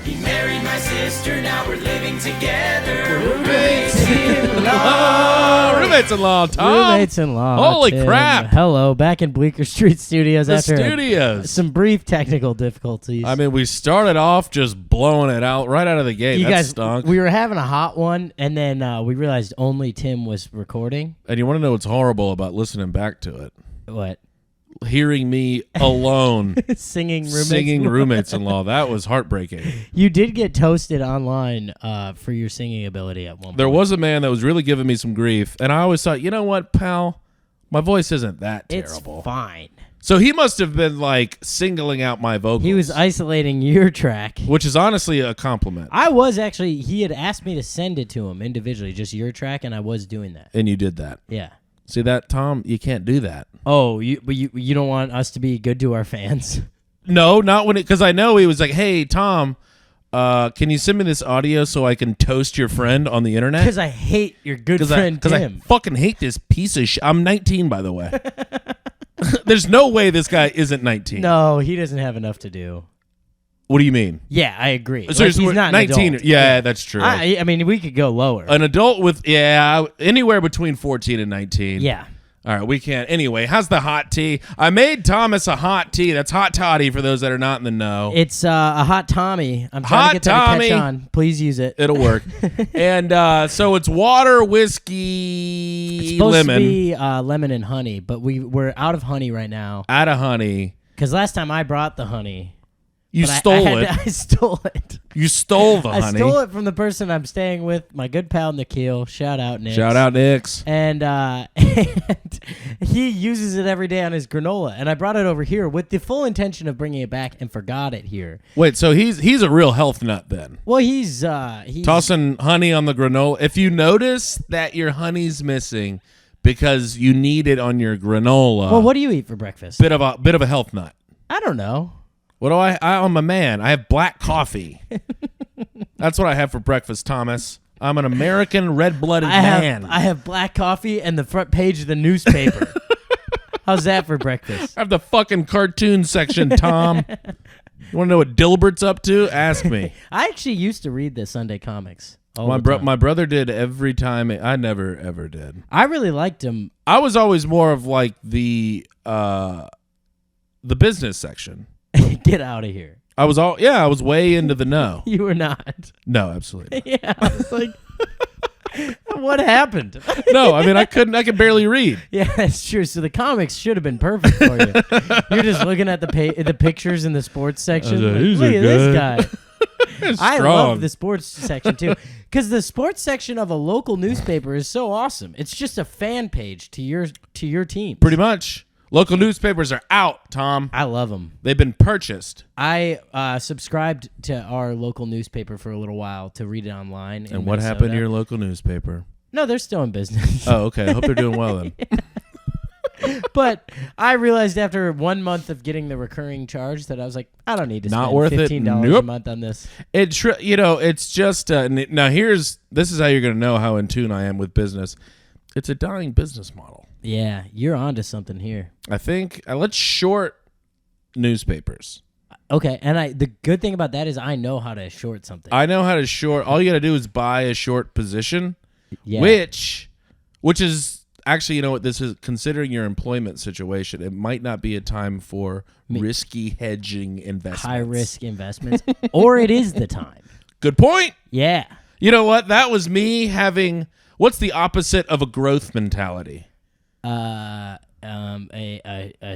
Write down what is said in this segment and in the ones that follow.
He married my sister, now we're living together. Roommates-in-law, Tom. Roommates-in-law. Holy Tim. crap. Hello, back in Bleecker Street Studios The after studios. some brief technical difficulties. I mean, we started off just blowing it out right out of the gate. you That guys, stunk. we were having a hot one, and then we realized only Tim was recording. And you want to know what's horrible about listening back to it? What? Hearing me alone Singing roommates-in-law. That was heartbreaking. You did get toasted online for your singing ability at one point. There was a man that was really giving me some grief, and I always thought, you know what, pal? My voice isn't that terrible. It's fine. So he must have been like singling out my vocals. He was isolating your track. Which is honestly a compliment. I was actually, he had asked me to send it to him individually, just your track, and I was doing that. And you did that. Yeah. See that, Tom? You can't do that. Oh, but you don't want us to be good to our fans? No, not when it, because I know he was like, hey, Tom, can you send me this audio so I can toast your friend on the internet? Because I hate your good friend Tim. Because I fucking hate this piece of shit. I'm 19, by the way. There's no way this guy isn't 19. No, he doesn't have enough to do. What do you mean? Yeah, I agree. So like, he's not 19. an adult. Yeah, that's true. I mean, we could go lower. An adult with, anywhere between 14 and 19. Yeah. All right, we can't. Anyway, how's the hot tea? I made Thomas a hot tea. That's hot toddy for those that are not in the know. It's a hot Tommy. I'm trying Hot to get that Tommy. to catch on. Please use it. It'll work. And so it's water, It's whiskey, supposed lemon. to be lemon and honey, but we're out of honey right now. Out of honey. Because last time I brought the honey. You but stole I it. stole it. You stole the I honey. stole it from the person I'm staying with, my good pal Nikhil. Shout out, Nick. Shout out, Nix. And he uses it every day on his granola. And I brought it over here with the full intention of bringing it back and forgot it here. Wait, so he's a real health nut then. Well, he's Tossing honey on the granola. If you notice that your honey's missing because you need it on your granola. Well, what do you eat for breakfast? Bit of a health nut. I don't know. What do I'm a man. I have black coffee. That's what I have for breakfast, Thomas. I'm an American red-blooded man. I have black coffee and the front page of the newspaper. How's that for breakfast? I have the fucking cartoon section, Tom. You want to know what Dilbert's up to? Ask me. I actually used to read the Sunday comics. My brother did every time. I never, ever did. I really liked him. I was always more of like the business section. Get out of here. I was way into the know. You were not. No, absolutely. Yeah, I was like, what happened? No, I mean I could barely read. Yeah, that's true. So the comics should have been perfect for you. You're just looking at the pictures in the sports section. Look at this guy. I love the sports section too, because the sports section of a local newspaper is so awesome. It's just a fan page to your team. Pretty much. Local newspapers are out, Tom. I love them. They've been purchased. I subscribed to our local newspaper for a little while to read it online. And what happened to your local newspaper? No, they're still in business. Oh, okay. I hope they're doing well then. But I realized after 1 month of getting the recurring charge that I was like, I don't need to spend $15 a month on this. It's just now this is how you're going to know how in tune I am with business. It's a dying business model. Yeah, you're onto something here. I think let's short newspapers. Okay, and the good thing about that is I know how to short something. I know how to short. All you got to do is buy a short position, yeah. which is actually, you know what, this is considering your employment situation, it might not be a time for risky hedging investments. High risk investments. Or it is the time. Good point. Yeah. You know what? That was me having, what's the opposite of a growth mentality? A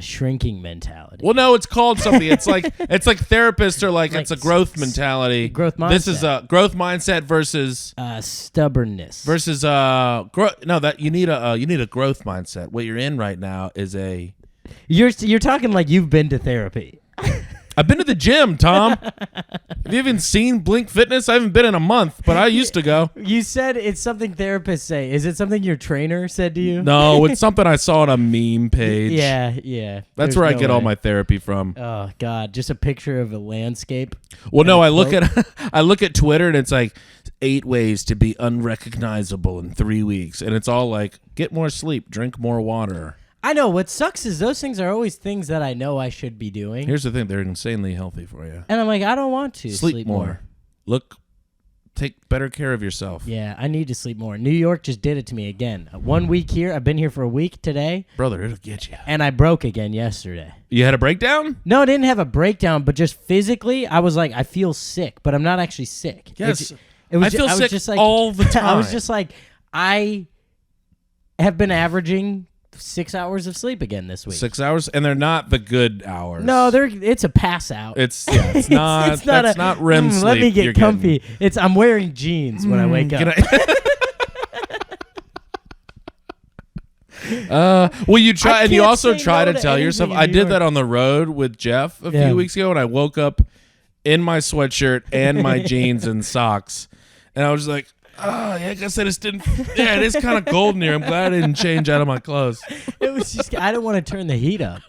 shrinking mentality. Well, no, it's called something. It's like therapists are like it's a growth mentality. Growth mindset. This is a growth mindset versus stubbornness. Versus no, that you need a growth mindset. What you're in right now is You're talking like you've been to therapy. I've been to the gym, Tom. Have you even seen Blink Fitness? I haven't been in a month, but I used to go. You said it's something therapists say. Is it something your trainer said to you? No, it's something I saw on a meme page. Yeah. That's where I get all my therapy from. Oh God, just a picture of a landscape. Well, no, I look at Twitter and it's like 8 ways to be unrecognizable in 3 weeks, and it's all like get more sleep, drink more water. I know. What sucks is those things are always things that I know I should be doing. Here's the thing. They're insanely healthy for you. And I'm like, I don't want to. Sleep more. take better care of yourself. Yeah, I need to sleep more. New York just did it to me again. 1 week here. I've been here for a week today. Brother, it'll get you. And I broke again yesterday. You had a breakdown? No, I didn't have a breakdown, but just physically, I was like, I feel sick, but I'm not actually sick. Yes. I feel sick just like, all the time. I was just like, I have been averaging 6 hours of sleep again this week. 6 hours, and they're not the good hours. No, it's a pass out. It's not. That's not REM sleep. Let me get comfy. I'm wearing jeans when I wake up. Well, you try, and you also try to no tell yourself. I did that on the road with Jeff a few weeks ago, and I woke up in my sweatshirt and my jeans and socks, and I was like, oh, yeah, I guess I just didn't. Yeah, it is kind of cold in here. I'm glad I didn't change out of my clothes. It was just, I don't want to turn the heat up.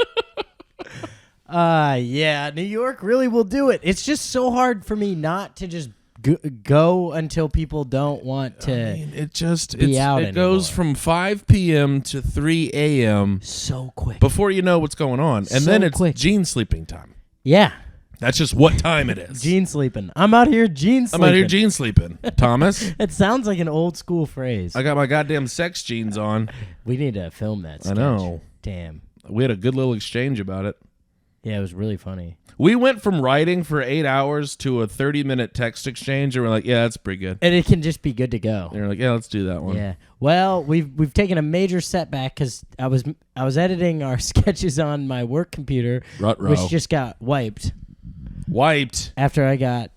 Yeah, New York really will do it. It's just so hard for me not to just go until people don't want to. I mean, it goes from 5 p.m. to 3 a.m. so quick before you know what's going on, and then it's gene sleeping time. Yeah. That's just what time it is. Gene sleeping. I'm out here gene sleeping. Thomas. It sounds like an old school phrase. I got my goddamn sex jeans on. We need to film that sketch. I know. Damn. We had a good little exchange about it. Yeah, it was really funny. We went from writing for 8 hours to a 30-minute text exchange, and we're like, yeah, that's pretty good. And it can just be good to go. And you're like, yeah, let's do that one. Yeah. Well, we've taken a major setback because I was editing our sketches on my work computer, which just got wiped. After I got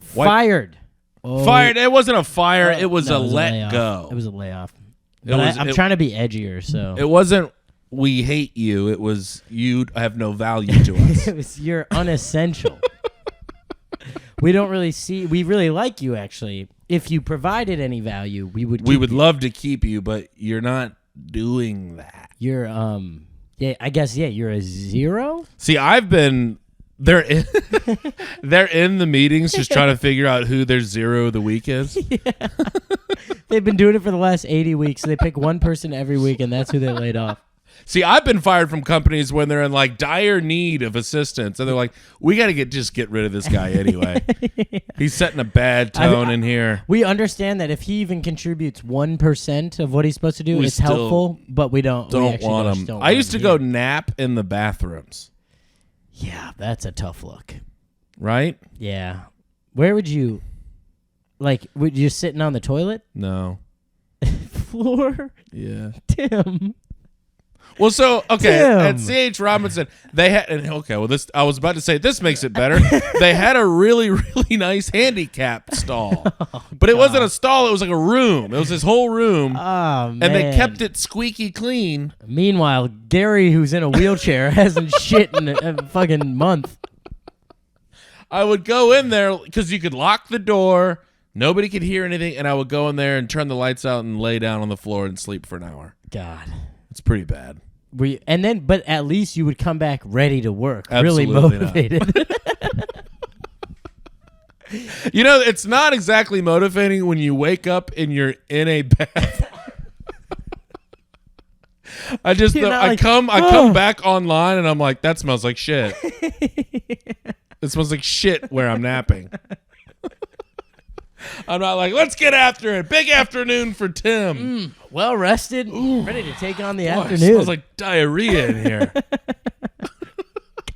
fired. Oh. Fired? It wasn't a fire. It was a let go. It was a layoff. I'm trying to be edgier, so. It wasn't we hate you. It was you have no value to us. It was you're unessential. We really like you, actually. If you provided any value, we would love to keep you, but you're not doing that. You're you're a zero. See, they're in the meetings just trying to figure out who their zero of the week is. Yeah. They've been doing it for the last 80 weeks. They pick one person every week, and that's who they laid off. See, I've been fired from companies when they're in like dire need of assistance, and they're like, "We got to get rid of this guy anyway. Yeah. He's setting a bad tone in here." We understand that if he even contributes 1% of what he's supposed to do, it's helpful, but we don't want him. I used to go nap in the bathrooms. Yeah, that's a tough look. Right? Yeah. Where would you, would you sitting on the toilet? No. Floor? Yeah. Tim. Well, so, okay, at C.H. Robinson, they had, I was about to say, this makes it better. They had a really, really nice handicap stall. But it wasn't a stall, it was like a room. It was this whole room. Oh, man. And they kept it squeaky clean. Meanwhile, Gary, who's in a wheelchair, hasn't shit in a fucking month. I would go in there, because you could lock the door, nobody could hear anything, and I would go in there and turn the lights out and lay down on the floor and sleep for an hour. God. It's pretty bad. But at least you would come back ready to work, Absolutely really motivated. It's not exactly motivating when you wake up and you're in a bath. I come back online and I'm like, that smells like shit. It smells like shit where I'm napping. I'm not like, let's get after it. Big afternoon for Tim. Well rested, ready to take on the afternoon. It smells like diarrhea in here.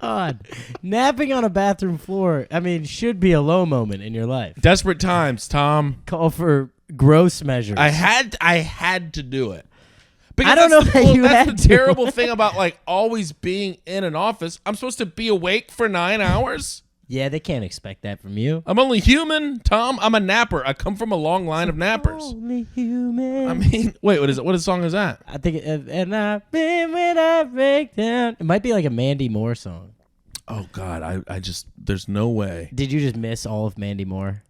God, napping on a bathroom floor, should be a low moment in your life. Desperate times, Tom. Call for gross measures. I had to do it. Because I don't know that you had to. That's the terrible thing about always being in an office. I'm supposed to be awake for 9 hours. Yeah, they can't expect that from you. I'm only human, Tom. I'm a napper. I come from a long line of nappers. Only human. Wait, what song is that? I think, and I've been when I break down. It might be like a Mandy Moore song. Oh, God. I just, there's no way. Did you just miss all of Mandy Moore?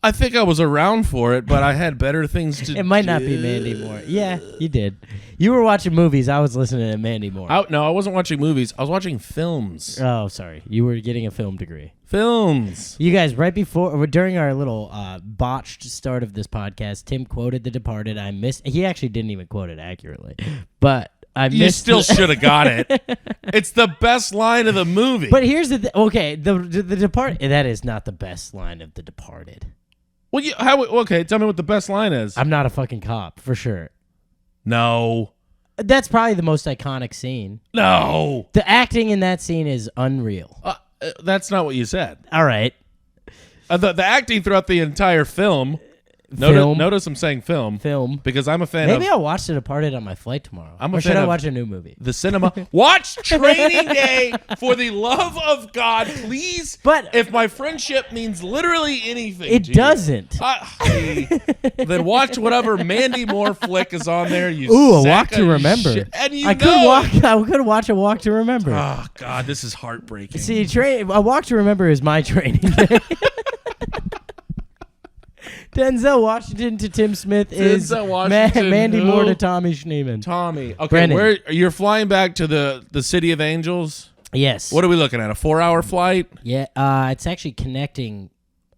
I think I was around for it, but I had better things to do. It might not be Mandy Moore. Yeah, you did. You were watching movies. I was listening to Mandy Moore. No, I wasn't watching movies. I was watching films. Oh, sorry. You were getting a film degree. Films. You guys, during our little botched start of this podcast, Tim quoted The Departed. He actually didn't even quote it accurately. But You still should have got it. It's the best line of the movie. But here's the okay, the Departed. That is not the best line of The Departed. Well, okay, tell me what the best line is. I'm not a fucking cop, for sure. No. That's probably the most iconic scene. No. The acting in that scene is unreal. That's not what you said. All right. The acting throughout the entire film. Notice I'm saying film. Film. Because I'm a fan Maybe I'll watch The Departed on my flight tomorrow. Or should I watch a new movie? The cinema. Watch Training Day for the love of God, please. But if my friendship means literally anything it to doesn't. Then watch whatever Mandy Moore flick is on there. A Walk to Remember. And I could watch A Walk to Remember. Oh, God, this is heartbreaking. See, A Walk to Remember is my training day. Denzel Washington to Tim Smith is Mandy Moore to Tommy Schneeman. Tommy. Okay, Brennan. You're flying back to the City of Angels? Yes. What are we looking at, a 4-hour flight? Yeah, it's actually connecting.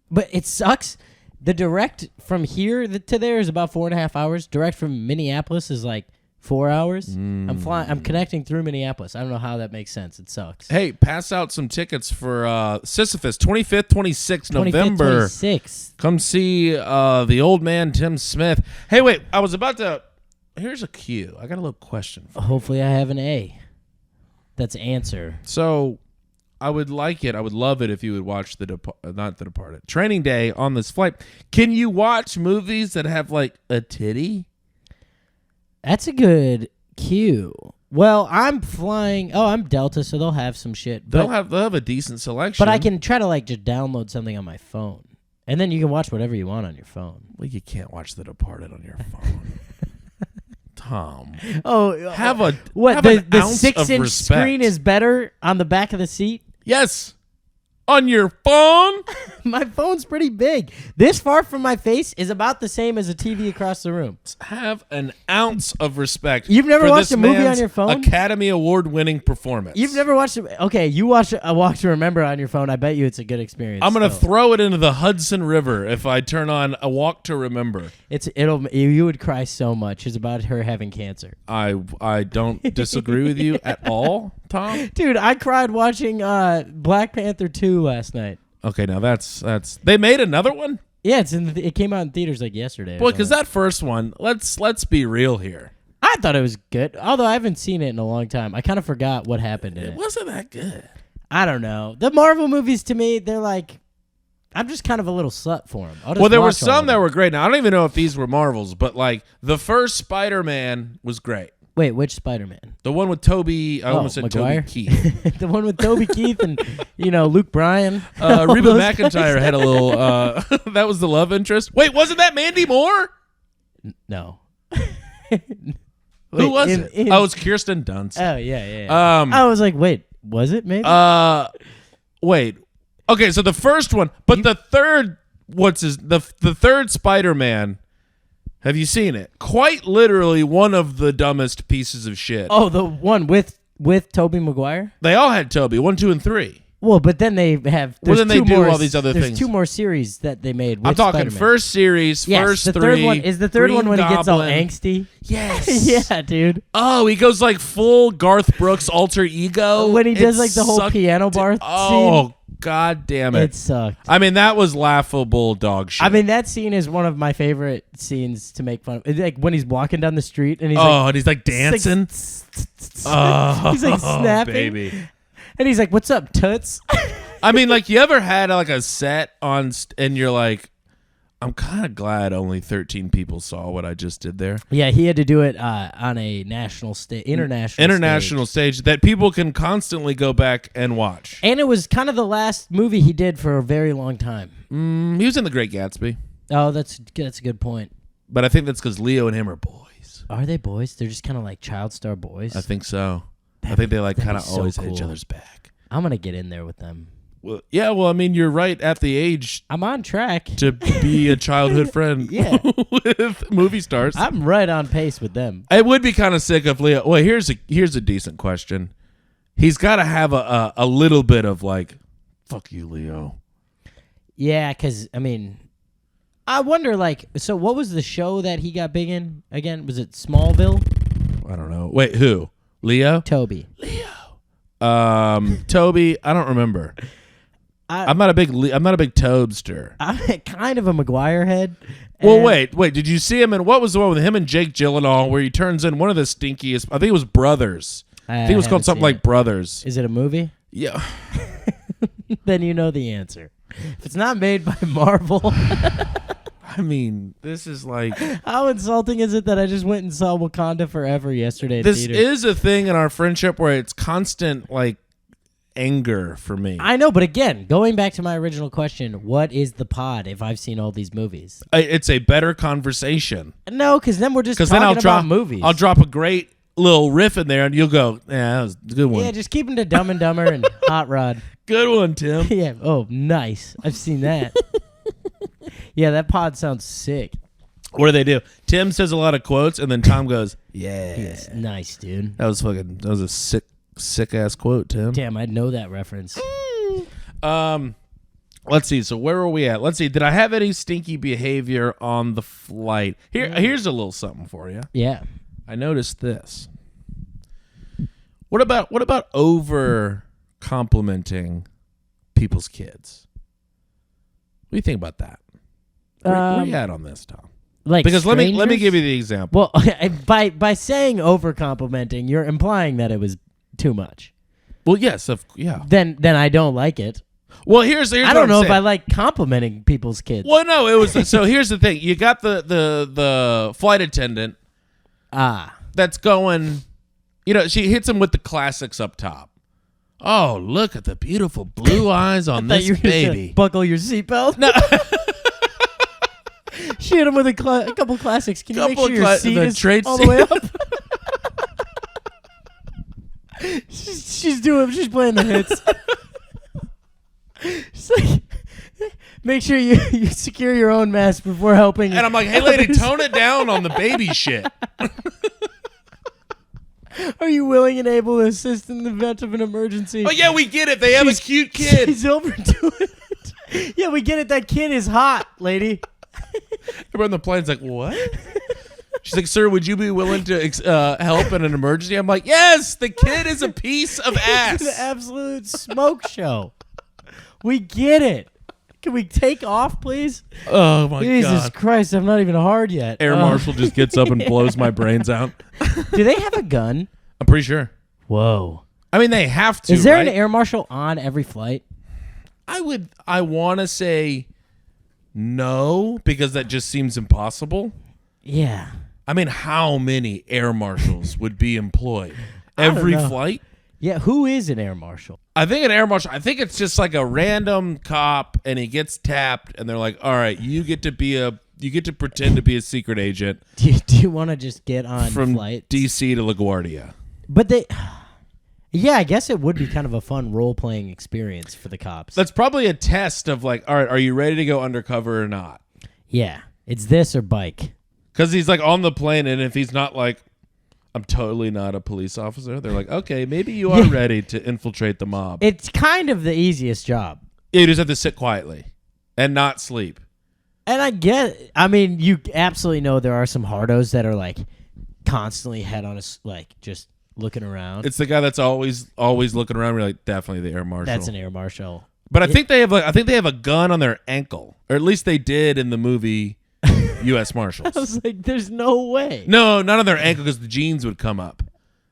But it sucks. The direct from here to there is about 4.5 hours. Direct from Minneapolis is like 4 hours. I'm connecting through Minneapolis. I don't know how that makes sense. It sucks. Hey, pass out some tickets for Sisyphus, 25th, 26th November. 26th. Come see the old man Tim Smith. Hey, wait, I was about to. Here's a cue. I got a little question for you. Hopefully, I have an A. That's answer. So, I would like it. I would love it if you would watch not The Departed, Training Day on this flight. Can you watch movies that have like a titty? That's a good cue. Well, I'm flying. Oh, I'm Delta, so they'll have some shit. They'll have a decent selection. But I can try to like just download something on my phone, and then you can watch whatever you want on your phone. Well, you can't watch The Departed on your phone, Tom. Oh, have a what? Have The an ounce 6-inch of respect. screen is better on the back of the seat. Yes. On your phone? My phone's pretty big. This far from my face is about the same as a TV across the room. Have an ounce of respect. You've never for watched this a movie on man's your phone? Academy Award-winning performance. You've never watched it? Okay, you watch A Walk to Remember on your phone. I bet you it's a good experience. I'm going to throw it into the Hudson River if I turn on A Walk to Remember. You would cry so much. It's about her having cancer. I don't disagree with you at all, Tom. Dude, I cried watching Black Panther 2 last night. Okay, now that's they made another one? Yeah, it came out in theaters like yesterday. Boy, because that first one, let's be real here. I thought it was good, although I haven't seen it in a long time. I kind of forgot what happened in it. It wasn't that good. I don't know. The Marvel movies, to me, they're like, I'm just kind of a little slut for them. Well, there were some that were great. Now, I don't even know if these were Marvels, but like the first Spider-Man was great. Wait, which Spider-Man? The one with Toby. I almost said Maguire? Toby Keith. The one with Toby Keith and Luke Bryan. Reba McEntire had a little. That was the love interest. Wait, wasn't that Mandy Moore? No. Who was it? It was Kirsten Dunst. Oh yeah. I was like, wait, was it maybe? Wait. Okay, so the first one, but the third. The third Spider-Man? Have you seen it? Quite literally one of the dumbest pieces of shit. Oh, the one with Tobey Maguire? They all had Tobey, 1, 2, and 3. Well, but then they have. Well, then they do all these other things. There's 2 more series that they made. With I'm talking Spider-Man. first series, first the 3. Third one is the third Green one when Goblin. he gets all angsty. Yes. Yeah, dude. Oh, he goes like full Garth Brooks alter ego when he does like the whole piano bar scene. Oh, God damn it. It sucked. I mean, that was laughable dog shit. I mean, that scene is one of my favorite scenes to make fun of. It's like when he's walking down the street and he's and he's like dancing. Oh, he's like snapping. Baby. And he's like, "What's up, toots?" I mean, like, you ever had like a set on and you're like, I'm kind of glad only 13 people saw what I just did there. Yeah, he had to do it on a national stage, international stage that people can constantly go back and watch. And it was kind of the last movie he did for a very long time. He was in The Great Gatsby. Oh, that's a good point. But I think that's because Leo and him are boys. Are they boys? They're just kind of like child star boys. I think so. I think they like kind of always hit each other's back. I'm gonna get in there with them. Well, yeah, well, I mean, you're right at the age. I'm on track to be a childhood friend with movie stars. I'm right on pace with them. It would be kind of sick if Leo. Well, here's a decent question. He's got to have a little bit of like, fuck you, Leo. Yeah, because I mean, I wonder like, so what was the show that he got big in again? Was it Smallville? I don't know. Wait, who? Leo? Toby. Toby. I don't remember. I'm not a big Tobster. I'm kind of a McGuire head. Well, wait. Did you see him in what was the one with him and Jake Gyllenhaal where he turns in one of the stinkiest? I think it was Brothers. I think it was called something like Brothers. Is it a movie? Yeah. Then you know the answer. If it's not made by Marvel. I mean, this is like... How insulting is it that I just went and saw Wakanda Forever yesterday at This theater? is a thing in our friendship where it's constant, like, anger for me. I know, but again, going back to my original question, what is the pod if I've seen all these movies? It's a better conversation. No, because then we're just talking about movies. I'll drop a great little riff in there, and you'll go, yeah, that was a good one. Yeah, just keep them to Dumb and Dumber and Hot Rod. Good one, Tim. Yeah. Oh, nice. I've seen that. Yeah, that pod sounds sick. What do they do? Tim says a lot of quotes, and then Tom goes, yeah. Yes, nice, dude. That was a sick ass quote, Tim. Damn, I know that reference. Let's see. So where were we at? Let's see. Did I have any stinky behavior on the flight? Here's a little something for you. Yeah. I noticed this. What about over complimenting people's kids? What do you think about that? Where you at on this, Tom? Because strangers? let me give you the example. Well, by saying over complimenting, you're implying that it was too much. Well, yes, yeah. Then I don't like it. Well, here's I don't know if I like complimenting people's kids. Well, no, it was so. Here's the thing: you got the flight attendant. That's going. She hits him with the classics up top. Oh, look at the beautiful blue eyes on this baby. Buckle your seatbelt. No. She hit him with a couple classics. Can you make sure your seat is all the way up? She's playing the hits. She's like, make sure you secure your own mess before helping. And I'm like, hey, lady, tone it down on the baby shit. Are you willing and able to assist in the event of an emergency? Oh, yeah, we get it. They have a cute kid. She's overdoing it. Yeah, we get it. That kid is hot, lady. Everyone on the plane's like, what? She's like, sir, would you be willing to help in an emergency? I'm like, yes, the kid is a piece of ass. It's an absolute smoke show. We get it. Can we take off, please? Oh, my God. Jesus Christ, I'm not even hard yet. Air Marshal just gets up and blows my brains out. Do they have a gun? I'm pretty sure. Whoa. I mean, they have to, Is there right? an Air Marshal on every flight? I want to say no, because that just seems impossible. Yeah. I mean, how many air marshals would be employed? Every flight? Yeah, who is an air marshal? I think it's just like a random cop, and he gets tapped, and they're like, all right, you get to pretend to be a secret agent. Do you want to just get on from flights? DC to LaGuardia? But yeah, I guess it would be kind of a fun role-playing experience for the cops. That's probably a test of like, all right, are you ready to go undercover or not? Yeah, it's this or bike. Because he's like on the plane, and if he's not like, I'm totally not a police officer, they're like, okay, maybe you are ready to infiltrate the mob. It's kind of the easiest job. You just have to sit quietly and not sleep. And I mean, you absolutely know there are some hardos that are like constantly head on us, like just looking around. It's the guy that's always looking around. We're like, definitely the air marshal. That's an air marshal. But I think they have a gun on their ankle, or at least they did in the movie U.S. Marshals. I was like, there's no way. No, not on their ankle, because the jeans would come up.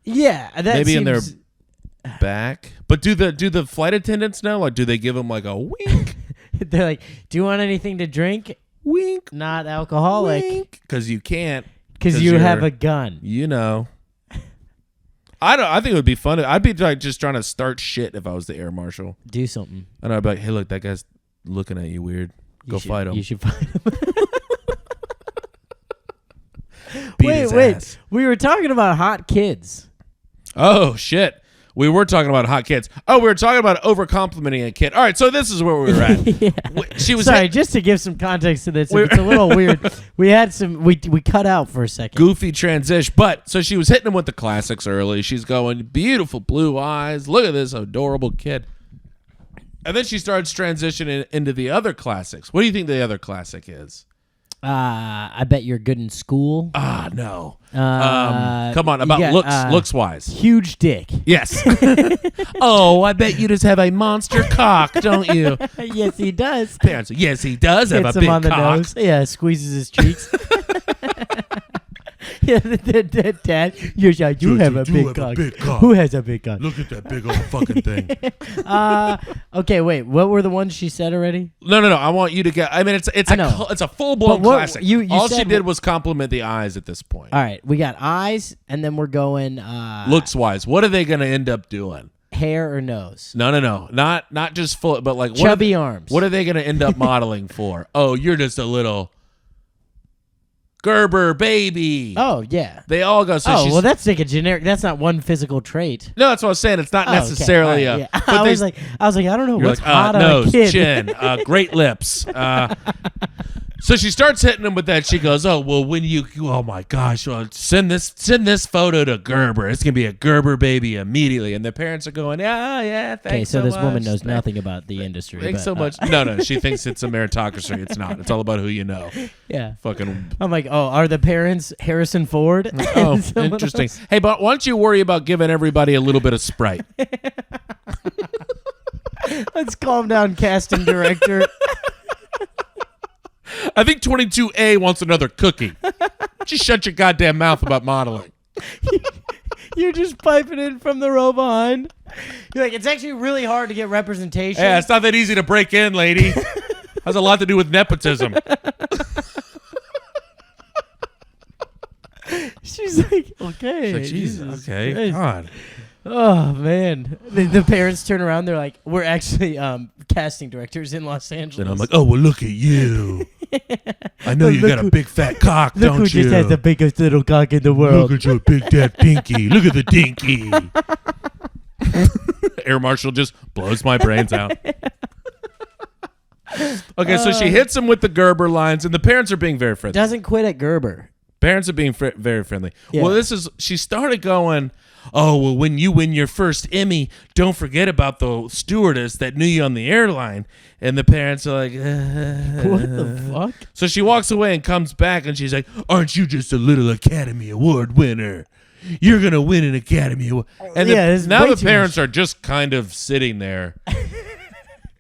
Yeah, that maybe seems... in their back. But do the flight attendants know? Like, do they give them like a wink? They're like, do you want anything to drink? Wink. Not alcoholic. Wink. Because you can't. Because you have a gun. You know. I think it would be fun. I'd be like just trying to start shit if I was the air marshal. Do something. And I'd be like, hey, look, that guy's looking at you weird. Go fight him. You should fight him. Wait. We were talking about hot kids. Oh, shit. We were talking about hot kids. Oh, we were talking about over-complimenting a kid. All right, so this is where we were at. Yeah. She was just to give some context to this, it's a little weird. We had we cut out for a second. Goofy transition. But, so she was hitting him with the classics early. She's going, beautiful blue eyes. Look at this adorable kid. And then she starts transitioning into the other classics. What do you think the other classic is? I bet you're good in school. No. Come on, about looks wise. Huge dick. Yes. Oh, I bet you just have a monster cock, don't you? Yes, he does. Parents, yes, he does have Hits a him big on the cock. nose. Yeah, squeezes his cheeks. Yeah, Dad, you have a big cock. Who has a big cock? Look at that big old fucking thing. Okay, wait. What were the ones she said already? No. I want you to get. I mean, it's a full blown classic. All she did was compliment the eyes at this point. All right, we got eyes, and then we're going looks wise. What are they going to end up doing? Hair or nose? No. Not just full, but like chubby arms. What are they going to end up modeling for? Oh, you're just a little Gerber baby. Oh yeah. They all go. So well, that's like a generic. That's not one physical trait. No, that's what I was saying. It's not necessarily okay. I was like, I don't know what's hot on nose, a kid. chin, great lips. So she starts hitting him with that. She goes, "Oh well, oh my gosh, well, send this photo to Gerber. It's gonna be a Gerber baby immediately." And the parents are going, "Yeah, thanks." Okay, so this much. woman knows nothing about the industry. Thanks so much. No, she thinks it's a meritocracy. It's not. It's all about who you know. Yeah. Fucking. I'm like, oh, are the parents Harrison Ford? Oh, interesting. Hey, but why don't you worry about giving everybody a little bit of Sprite? Let's calm down, casting director. I think 22A wants another cookie. Just shut your goddamn mouth about modeling. You're just piping in from the row behind. You're like, it's actually really hard to get representation. Yeah, it's not that easy to break in, lady. Has a lot to do with nepotism. She's like, okay. She's like, Jesus, okay, Christ. God. Oh, man. The parents turn around. They're like, we're actually casting directors in Los Angeles. And I'm like, oh, well, look at you. I know you got a big fat cock, don't you? Look who just has the biggest little cock in the world. Look at your big dad pinky. Look at the dinky. Air Marshal just blows my brains out. Okay, so she hits him with the Gerber lines, and the parents are being very friendly. Doesn't quit at Gerber. Parents are being very friendly. Yeah. Well, she started going, oh, well, when you win your first Emmy, don't forget about the stewardess that knew you on the airline. And the parents are like, what the fuck? So she walks away and comes back, and she's like, aren't you just a little Academy Award winner? You're going to win an Academy Award. And now the parents are just kind of sitting there,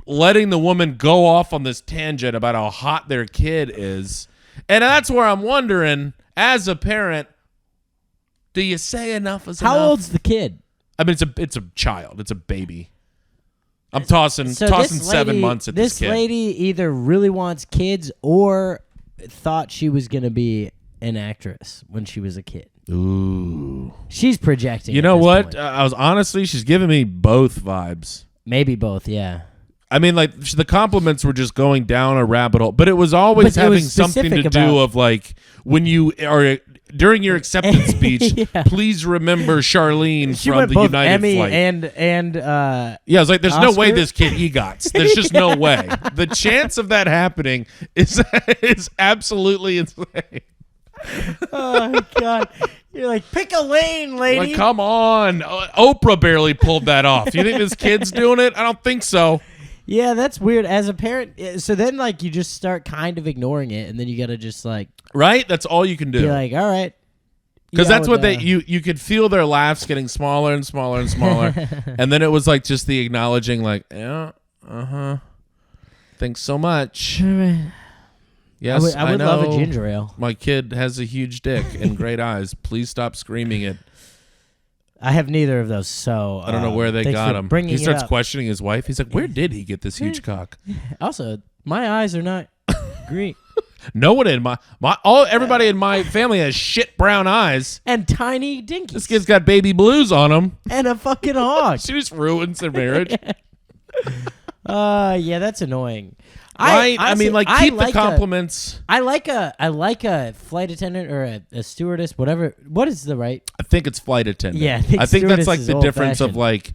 letting the woman go off on this tangent about how hot their kid is. And that's where I'm wondering, as a parent, do you say enough is enough? How old's the kid? I mean, it's a child. It's a baby. I'm tossing 7 months at this kid. This lady either really wants kids or thought she was going to be an actress when she was a kid. Ooh. She's projecting. You know what? She's giving me both vibes. Maybe both, yeah. I mean, like, the compliments were just going down a rabbit hole, but it was always having something to do of, like, when you are during your acceptance speech, please remember Charlene from the United Emmy flight. And I was like, there's Oscar? no way this kid EGOTs. There's just no way. The chance of that happening is absolutely insane. Oh, God. You're like, pick a lane, lady. Like, come on. Oprah barely pulled that off. Do you think this kid's doing it? I don't think so. Yeah, that's weird. As a parent, so then, like, you just start kind of ignoring it, and then you got to just, like... Right? That's all you can do. You're like, all right. Because that's what you could feel their laughs getting smaller and smaller and smaller. And then it was, like, just the acknowledging, like, yeah, thanks so much. Yes, I would know love a ginger ale. My kid has a huge dick and great eyes. Please stop screaming it. I have neither of those, so... I don't know where they got him. He starts questioning his wife. He's like, where did he get this huge cock? Also, my eyes are not green. No one in everybody in my family has shit brown eyes. And tiny dinkies. This kid's got baby blues on him. And a fucking hog. She just ruins their marriage. Yeah, that's annoying. Right? Honestly, keep the compliments. I like a flight attendant or a stewardess, whatever. What is the right? I think it's flight attendant. Yeah, I think that's like the difference of like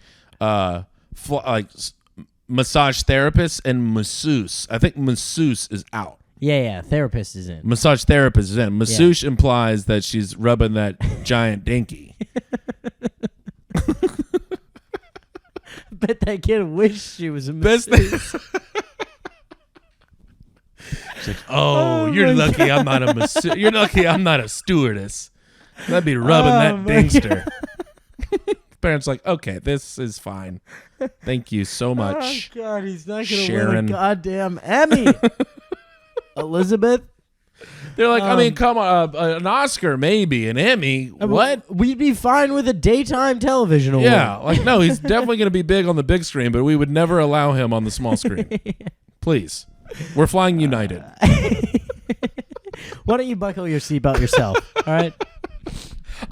massage therapist and masseuse. I think masseuse is out. Yeah, therapist is in. Massage therapist is in. Masseuse implies that she's rubbing that giant dinky. Bet that kid wished she was a masseuse. She's like, oh you're lucky I'm not a you're lucky I'm not a stewardess. That'd be rubbing that dingster. Parents like, okay, this is fine. Thank you so much. Oh God, he's not gonna Sharon. win a goddamn Emmy. Elizabeth. They're like, I mean, come on, an Oscar maybe, an Emmy. What? We'd be fine with a daytime television award. Yeah, like no, he's definitely gonna be big on the big screen, but we would never allow him on the small screen. Please, we're flying United. Why don't you buckle your seatbelt yourself? All right.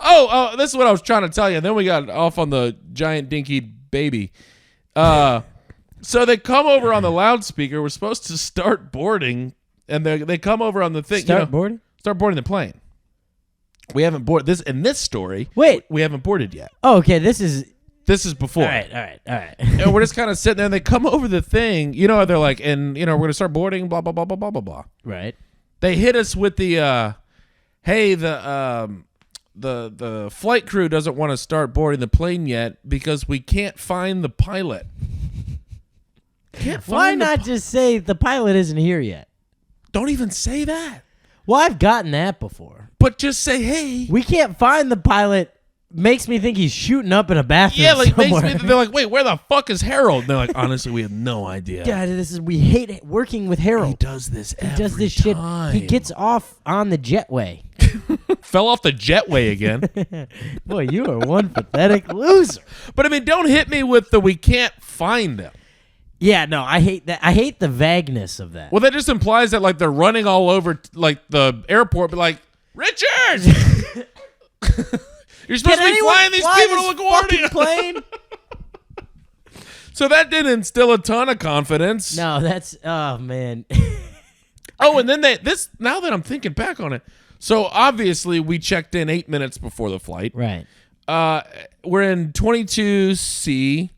Oh, this is what I was trying to tell you. And then we got off on the giant dinky baby. So they come over on the loudspeaker. We're supposed to start boarding, and they come over on the thing. Start boarding? Start boarding the plane. We haven't boarded this in this story. Wait, we haven't boarded yet. Oh, okay. This is before. All right. And we're just kind of sitting there, and they come over the thing. They're like, and we're gonna start boarding. Blah blah blah blah blah blah blah. Right. They hit us with the, hey, the flight crew doesn't want to start boarding the plane yet because we can't find the pilot. Why not just say the pilot isn't here yet? Don't even say that. Well, I've gotten that before. But just say, hey. We can't find the pilot. Makes me think he's shooting up in a bathroom somewhere. Makes me. They're like, wait, where the fuck is Harold? And they're like, honestly, we have no idea. God, we hate working with Harold. He does this every time. Shit. He gets off on the jetway. Fell off the jetway again. Boy, you are one pathetic loser. But I mean, don't hit me with the we can't find them. Yeah, no, I hate that. I hate the vagueness of that. Well, that just implies that like they're running all over like the airport, but like, Richard! You're supposed to be flying these people to LaGuardia. Plane? So that didn't instill a ton of confidence. No, oh man. Oh, and then now that I'm thinking back on it, so obviously we checked in 8 minutes before the flight. Right. We're in 22C,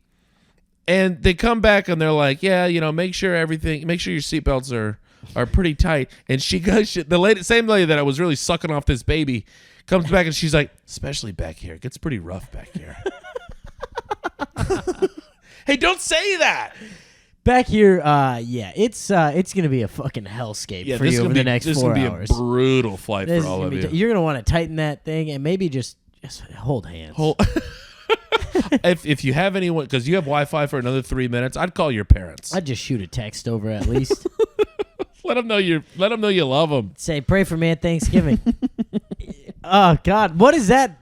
and they come back and they're like, yeah, make sure your seatbelts are pretty tight. And the same lady that I was really sucking off this baby comes back and she's like, especially back here. It gets pretty rough back here. Hey, don't say that. Back here, yeah, it's gonna be a fucking hellscape for you over the next 4 hours. This is gonna be a brutal flight for all of you. You're gonna want to tighten that thing and maybe just hold hands. If you have anyone, because you have Wi-Fi for another 3 minutes, I'd call your parents. I'd just shoot a text over at least. Let them know you love them. Say, pray for me at Thanksgiving. Oh God, what is that?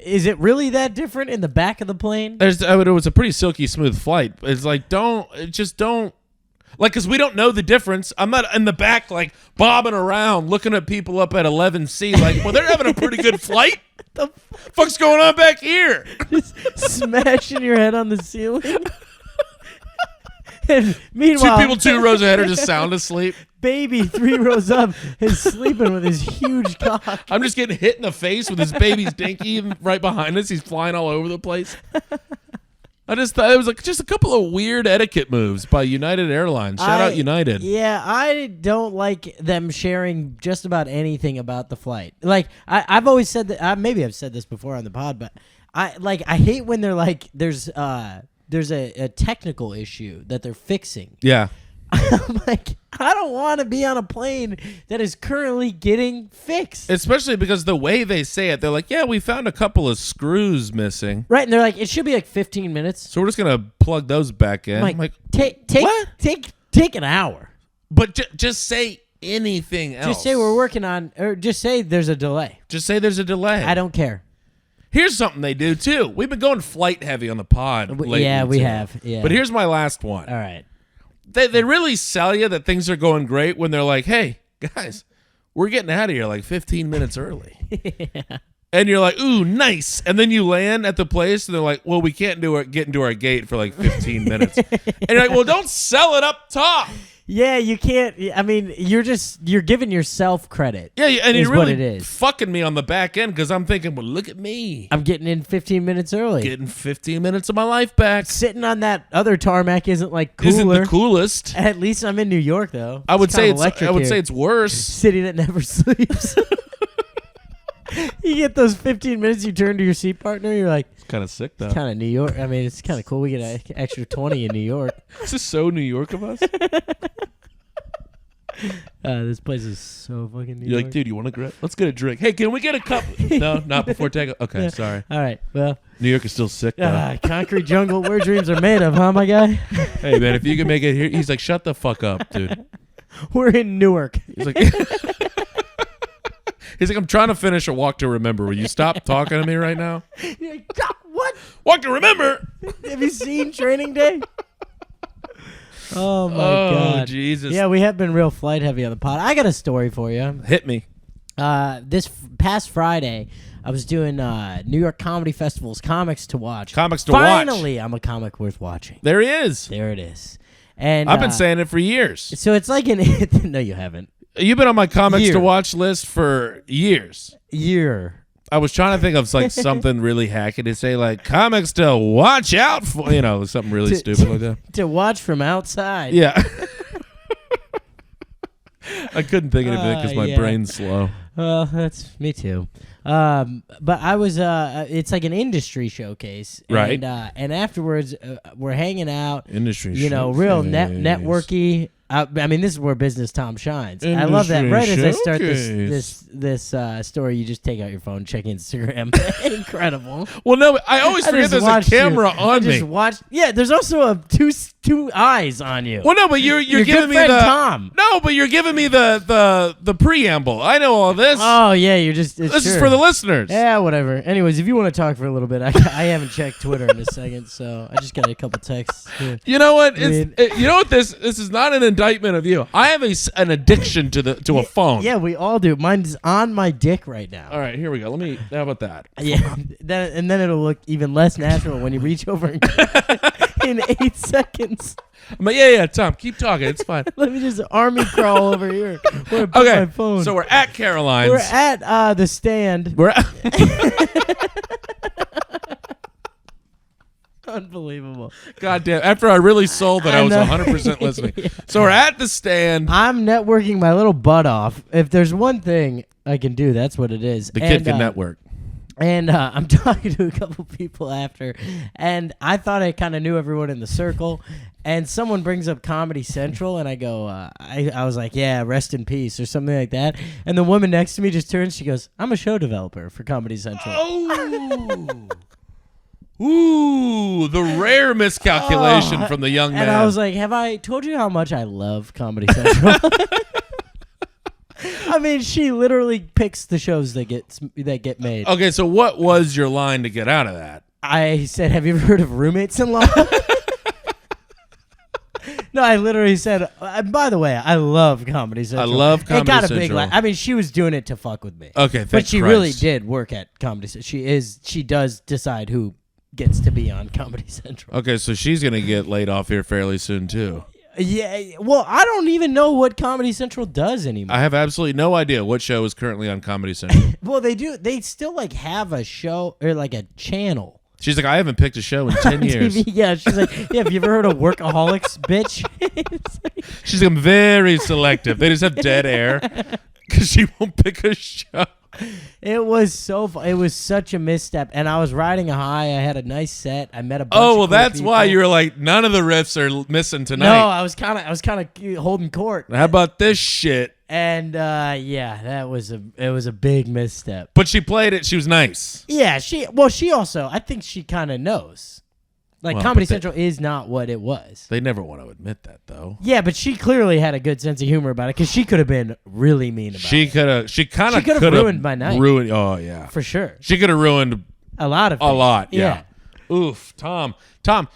Is it really that different in the back of the plane? It was a pretty silky smooth flight. It's like don't, because we don't know the difference. I'm not in the back like bobbing around looking at people up at 11C like, well, they're having a pretty good flight. The fuck's going on back here? Just smashing your head on the ceiling. And meanwhile, 2 people 2 rows ahead are just sound asleep. Baby 3 rows up is sleeping with his huge cock. I'm just getting hit in the face with his baby's dinky right behind us. He's flying all over the place. I just thought it was like just a couple of weird etiquette moves by United Airlines. Shout out United. Yeah, I don't like them sharing just about anything about the flight. Like I've always said that. Maybe I've said this before on the pod, but I hate when they're like there's a technical issue that they're fixing. Yeah. I'm like, I don't want to be on a plane that is currently getting fixed. Especially because the way they say it, they're like, yeah, we found a couple of screws missing. Right, and they're like, it should be like 15 minutes. So we're just going to plug those back in. I'm like, take an hour. But just say anything else. Just say we're working on, or just say there's a delay. Just say there's a delay. I don't care. Here's something they do, too. We've been going flight heavy on the pod lately. Yeah, we have. Yeah. But here's my last one. All right. They really sell you that things are going great when they're like, hey, guys, we're getting out of here like 15 minutes early. Yeah. And you're like, ooh, nice. And then you land at the place, and they're like, well, we can't get into our gate for like 15 minutes. And you're like, well, don't sell it up top. Yeah, you can't. I mean, you're giving yourself credit. Yeah, and you're really what it is. Fucking me on the back end because I'm thinking, well, look at me. I'm getting in 15 minutes early. Getting 15 minutes of my life back. Sitting on that other tarmac isn't like cooler. Isn't the coolest. At least I'm in New York, though. I would say it's worse. City that never sleeps. You get those 15 minutes, you turn to your seat partner, you're like, it's kind of sick, though. It's kind of New York. I mean, it's kind of cool. We get an extra 20 in New York. This is so New York of us. This place is so fucking New You're York. like, dude, you want to grab? Let's get a drink. Hey, can we get a cup? No, not before takeoff. Okay, sorry. All right, well. New York is still sick, though. Concrete jungle, where dreams are made of, huh, my guy? Hey, man, if you can make it here. He's like, shut the fuck up, dude. We're in Newark. He's like, I'm trying to finish a Walk to Remember. Will you stop talking to me right now? You're like, what? Walk to Remember. Have you seen Training Day? Oh, my God. Oh, Jesus. Yeah, we have been real flight heavy on the pod. I got a story for you. Hit me. This past Friday, I was doing New York Comedy Festival's Comics to Watch. Finally, I'm a comic worth watching. There he is. There it is. And I've been saying it for years. So it's like an... No, you haven't. You've been on my Comics to Watch list for years. Year. I was trying to think of like something really hacky to say, like comics to watch out for, something really stupid like that. To watch from outside. Yeah. I couldn't think of anything because my brain's slow. Well, that's me too. But I was, it's like an industry showcase. Right. And afterwards, we're hanging out. Industry real networky. I mean, this is where business Tom shines. I love that. Right as I start this story, you just take out your phone, check Instagram. Incredible. Well, no, I always forget there's a camera on me. Yeah, there's also two eyes on you. Well, no, but you're giving me the Tom. No, but you're giving me the preamble. I know all this. Oh yeah, you're just. This is for the listeners. Yeah, whatever. Anyways, if you want to talk for a little bit, I haven't checked Twitter in a second, so I just got a couple texts. Yeah. You know what? You know what? This is not an indictment of you. I have an addiction to a phone. Yeah, we all do. Mine's on my dick right now. All right, here we go. How about that? Yeah, then it'll look even less natural when you reach over and in 8 seconds. I'm like, yeah, Tom, keep talking. It's fine. Let me just army crawl over here. Where I put my phone. So we're at Caroline's. We're at the stand. Unbelievable. God damn. After I really sold that, I was 100% listening. Yeah. So we're at the stand. I'm networking my little butt off. If there's one thing I can do, that's what it is. The kid can network. And I'm talking to a couple people after, and I thought I kind of knew everyone in the circle. And someone brings up Comedy Central, and I go, I was like, yeah, rest in peace, or something like that. And the woman next to me just turns, she goes, I'm a show developer for Comedy Central. Oh. Ooh, the rare miscalculation from the young man. And I was like, have I told you how much I love Comedy Central? I mean, she literally picks the shows that get made. Okay, so what was your line to get out of that? I said, have you ever heard of Roommates-in-Law? No, I literally said, by the way, I love Comedy Central. I love Comedy Central. It got a big line. I mean, she was doing it to fuck with me. Okay, but she really did work at Comedy Central. She does decide who gets to be on Comedy Central. Okay, so she's going to get laid off here fairly soon, too. Yeah, well, I don't even know what Comedy Central does anymore. I have absolutely no idea what show is currently on Comedy Central. Well, they do. They still have a show or like a channel. She's like, I haven't picked a show in 10 years. TV, yeah, she's like, yeah, have you ever heard of Workaholics, bitch? She's like, I'm very selective. They just have dead air because she won't pick a show. It was so fun. It was such a misstep, and I was riding a high. I had a nice set. I met a bunch of that's people. why you were like, none of the riffs are missing tonight. No, I was kind of holding court. How about this shit? And it was a big misstep. But she played it. She was nice. Yeah, she also, I think she kind of knows. Like, Comedy Central is not what it was. They never want to admit that, though. Yeah, but she clearly had a good sense of humor about it, because she could have been really mean about it. She kind of could have ruined my night. Oh, yeah. For sure. She could have ruined a lot of things. A lot, yeah. Oof, Tom,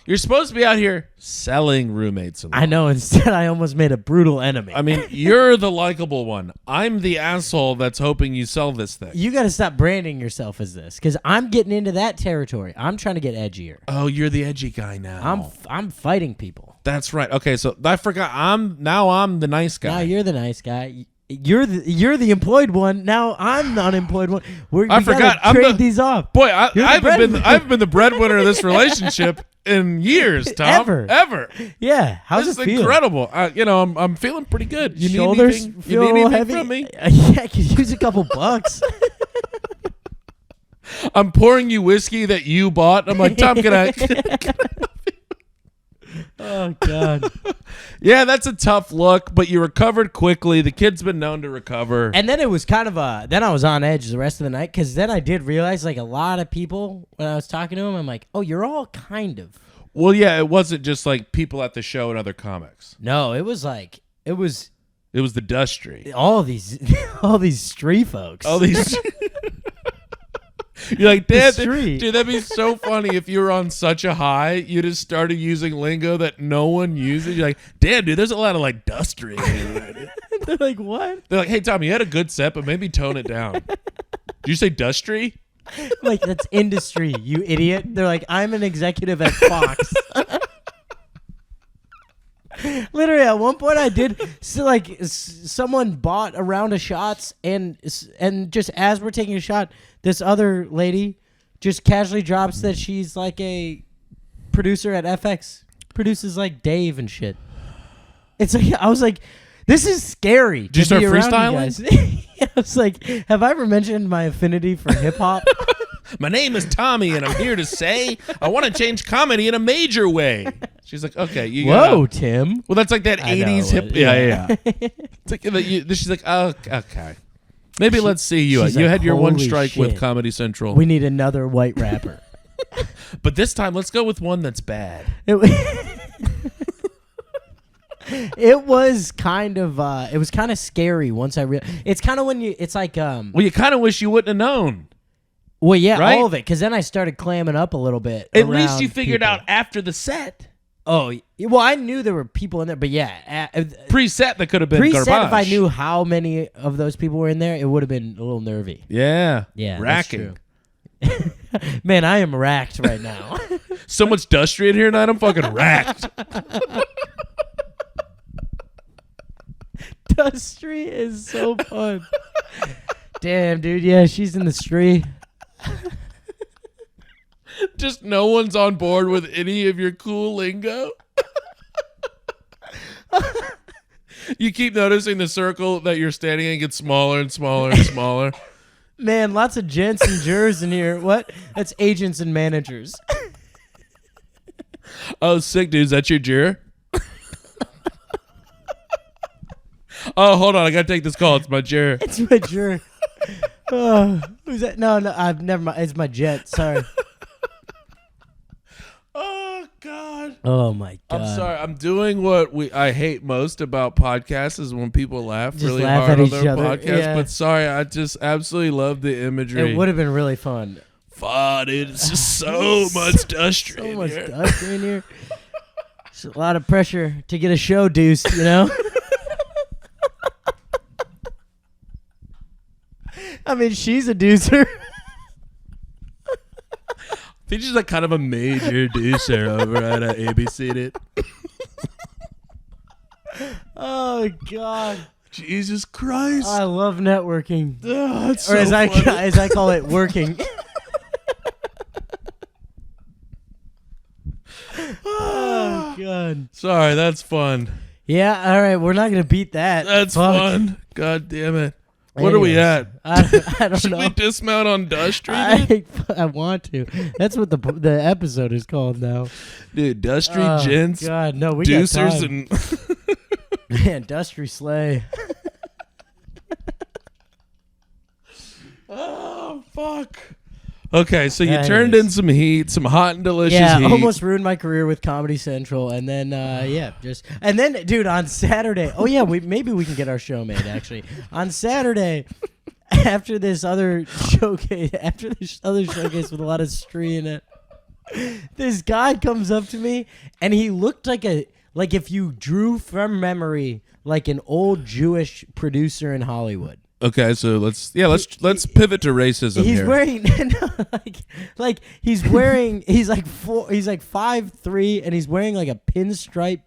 you're supposed to be out here selling roommates. I know. Instead, I almost made a brutal enemy. I mean, you're the likable one. I'm the asshole that's hoping you sell this thing. You got to stop branding yourself as this, because I'm getting into that territory. I'm trying to get edgier. Oh, you're the edgy guy now. I'm fighting people. That's right. Okay, so I forgot. I'm the nice guy. Now you're the nice guy. You're the employed one. Now I'm the unemployed one. I forgot. Trade these off. Boy, I haven't been the breadwinner of this relationship in years, Tom. Ever. Yeah. How's this it feel? Incredible. I'm feeling pretty good. You Shoulders need anything? Feel you need anything heavy? from me? Yeah, I could use a couple bucks. I'm pouring you whiskey that you bought. I'm like, Tom, can I? Oh God. Yeah, that's a tough look, but you recovered quickly. The kid's been known to recover. And then it was kind of then I was on edge the rest of the night because then I did realize like a lot of people when I was talking to them, I'm like, oh, you're all kind of. Well, yeah, it wasn't just like people at the show and other comics. No, it was like it was the Dustry. all these street folks. All these. You're like, Dad, street. dude, that'd be so funny if you were on such a high, you just started using lingo that no one uses. You're like, damn, dude, there's a lot of like Dustry. They're like, what? They're like, hey, Tom, you had a good set, but maybe tone it down. Did you say Dustry? Like, that's industry, you idiot. They're like, I'm an executive at Fox. Literally, at one point I did, so like, someone bought a round of shots, and just as we're taking a shot, this other lady just casually drops that she's like a producer at FX, produces like Dave and shit. It's like, I was like, this is scary. Did you start freestyling? I was like, have I ever mentioned my affinity for hip hop? My name is Tommy, and I'm here to say I want to change comedy in a major way. She's like, okay, you got. Whoa, Tim. Well, that's like that I know 80s hip. it, Yeah. It's like she's like, oh, okay. Maybe let's see you. she's You like, had your one holy strike with shit. Comedy Central. We need another white rapper. But this time, let's go with one that's bad. It was kind of scary once I realized. It's kind of when it's like Well, you kind of wish you wouldn't have known. well, yeah, right? all of it, because then I started clamming up a little bit. At least you around figured people. out after the set. Oh, well, I knew there were people in there, but yeah, Pre-set that could have been preset. garbage. If I knew how many of those people were in there, it would have been a little nervy. Yeah. Yeah, Racking. that's true. Man, I am racked right now. So much Dustry in here tonight, I'm fucking racked. Dustry is so fun. Damn, dude. Yeah, she's in the street. Just no one's on board with any of your cool lingo. You keep noticing the circle that you're standing in gets smaller and smaller and smaller. Man, lots of gents and jurors in here. What? That's agents and managers. Oh, sick, dude. Is that your juror? Oh, hold on. I got to take this call. It's my juror. It's my juror. Oh, who's that? No, I've never mind. It's my jet. Sorry. Oh, God. Oh, my God. I'm sorry. I'm doing what I hate most about podcasts is when people laugh Just really laugh hard at on each their other. podcast. Yeah. But sorry, I just absolutely love the imagery. It would have been really fun. Fuck, dude. It's just so much Dustry So in much here. dust in here. It's a lot of pressure to get a show deuce, you know? I mean, she's a deucer. I think she's like kind of a major deucer over at ABC. It. Oh, God. Jesus Christ. I love networking. Oh, that's Or so as funny. I call it, working. Oh, God. Sorry, that's fun. Yeah, all right. We're not going to beat that. That's Fuck. fun. God damn it. What are we Anyways, at? I don't Should know. we dismount on Dustry? Dude? I want to. That's what the episode is called now. Dude, Dustry, Oh, gents, God, no, we Ducers, got time. and Man, Dustry Slay. oh fuck. Okay, so you Anyways. turned in some heat, some hot and delicious Yeah, heat. almost ruined my career with Comedy Central, and then dude, on Saturday. Oh yeah, maybe we can get our show made actually on Saturday. After this other showcase with a lot of street in it, this guy comes up to me and he looked like if you drew from memory like an old Jewish producer in Hollywood. Okay, so let's pivot to racism He's here. wearing he's like 5'3" and he's wearing like a pinstripe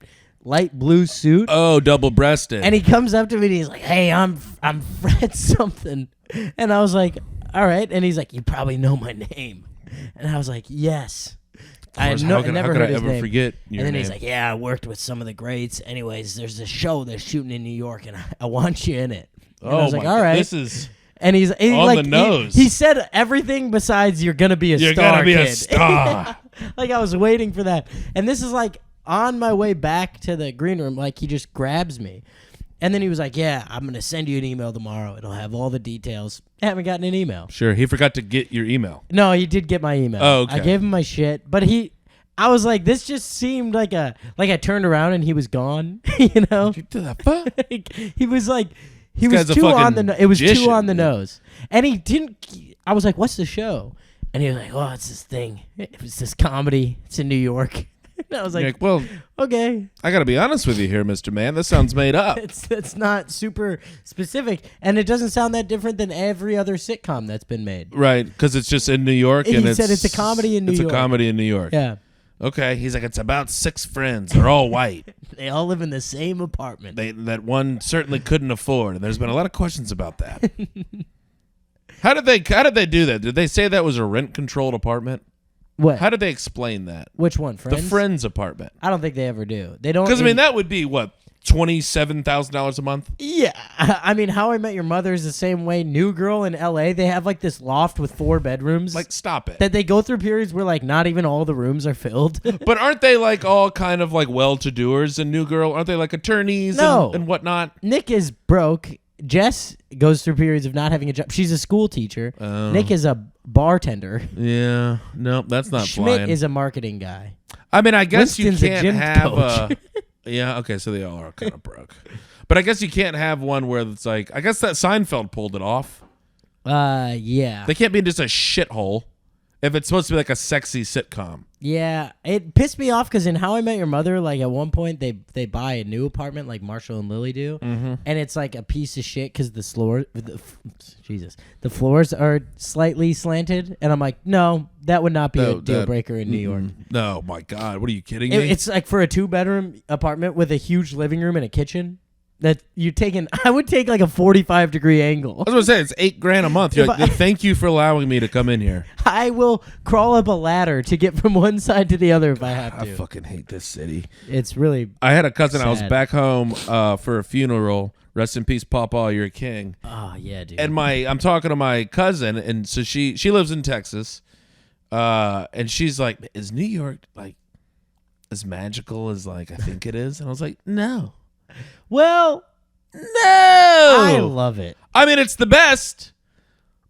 light blue suit. Oh, double-breasted. And he comes up to me and he's like, "Hey, I'm Fred something." And I was like, "All right." And he's like, "You probably know my name." And I was like, "Yes." I course, never how could heard I his ever name. forget your And then name? he's like, "Yeah, I worked with some of the greats. Anyways, there's a show they're shooting in New York, and I want you in it." And I was like, "All right." This is And he's on like, the nose. He said everything besides "you're gonna be a you're star." gonna be a kid." star. Like I was waiting for that. And this is like on my way back to the green room, like he just grabs me. And then he was like, yeah, I'm going to send you an email tomorrow. It'll have all the details. I haven't gotten an email. Sure. He forgot to get your email. No, he did get my email. Oh, okay. I gave him my shit, but I was like, this just seemed like I turned around and he was gone, you know? He was like, he was too on the it was too on the nose. And he didn't, I was like, what's the show? And he was like, oh, it's this thing. It was this comedy. It's in New York. And I was like, well, okay. I got to be honest with you here, Mr. Man. This sounds made up. It's not super specific, and it doesn't sound that different than every other sitcom that's been made. Right, because it's just in New York. And he said it's a comedy in New York. It's a comedy in New York. Yeah. Okay. He's like, it's about 6 friends. They're all white. They all live in the same apartment. That one certainly couldn't afford, and there's been a lot of questions about that. How did they do that? Did they say that was a rent-controlled apartment? What? How did they explain that? Which one? Friends? The Friends apartment. I don't think they ever do. They don't. Because, I mean, that would be, what, $27,000 a month? Yeah. I mean, How I Met Your Mother is the same way. New Girl in L.A., they have, like, this loft with 4 bedrooms. Like, stop it. That they go through periods where, like, not even all the rooms are filled. But aren't they, like, all kind of, like, well-to-doers in New Girl? Aren't they, like, attorneys and whatnot? Nick is broke. Jess goes through periods of not having a job. She's a school teacher. Oh. Nick is a bartender. Yeah. No, that's not Schmidt flying. is a marketing guy. I mean, I guess Winston's you a can't gym have coach. Yeah, okay, so they all are kind of broke. But I guess you can't have one where it's like, I guess that Seinfeld pulled it off. Yeah. They can't be in just a shithole if it's supposed to be like a sexy sitcom. Yeah, it pissed me off because in How I Met Your Mother, like at one point they buy a new apartment like Marshall and Lily do, and it's like a piece of shit because the floors are slightly slanted, and I'm like, no, that would not be a deal breaker in New York. No, my God, what are you kidding me? It's like for a 2-bedroom apartment with a huge living room and a kitchen. That you're taking, I would take like a 45-degree angle. I was gonna say it's $8,000 a month. You're like, thank you for allowing me to come in here. I will crawl up a ladder to get from one side to the other if I have to. I fucking hate this city. It's really. I had a cousin. sad. I was back home for a funeral. Rest in peace, Papa. You're a king. Oh yeah, dude. And I'm talking to my cousin, and so she lives in Texas, and she's like, "Is New York like as magical as like I think it is?" And I was like, "No." Well, no, I love it. I mean, it's the best.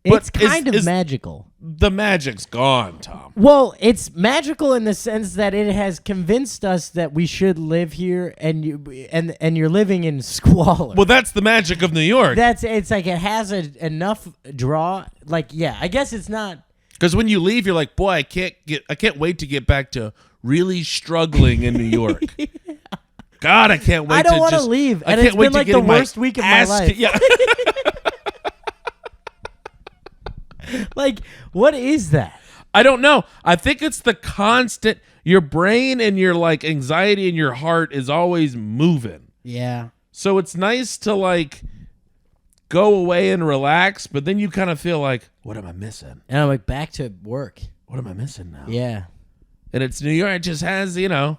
It's kind of magical. The magic's gone, Tom. Well, it's magical in the sense that it has convinced us that we should live here, and you're living in squalor. Well, that's the magic of New York. It's like it has enough draw. Like, yeah, I guess it's not. Because when you leave, you're like, boy, I can't wait to get back to really struggling in New York. Yeah. God, I can't wait. I don't want to leave, and it's been like the worst week of my life. Yeah. Like, what is that? I don't know. I think it's the constant. Your brain and your like anxiety in your heart is always moving. Yeah. So it's nice to like go away and relax, but then you kind of feel like, what am I missing? And I'm like, back to work. What am I missing now? Yeah. And it's New York. It just has, you know.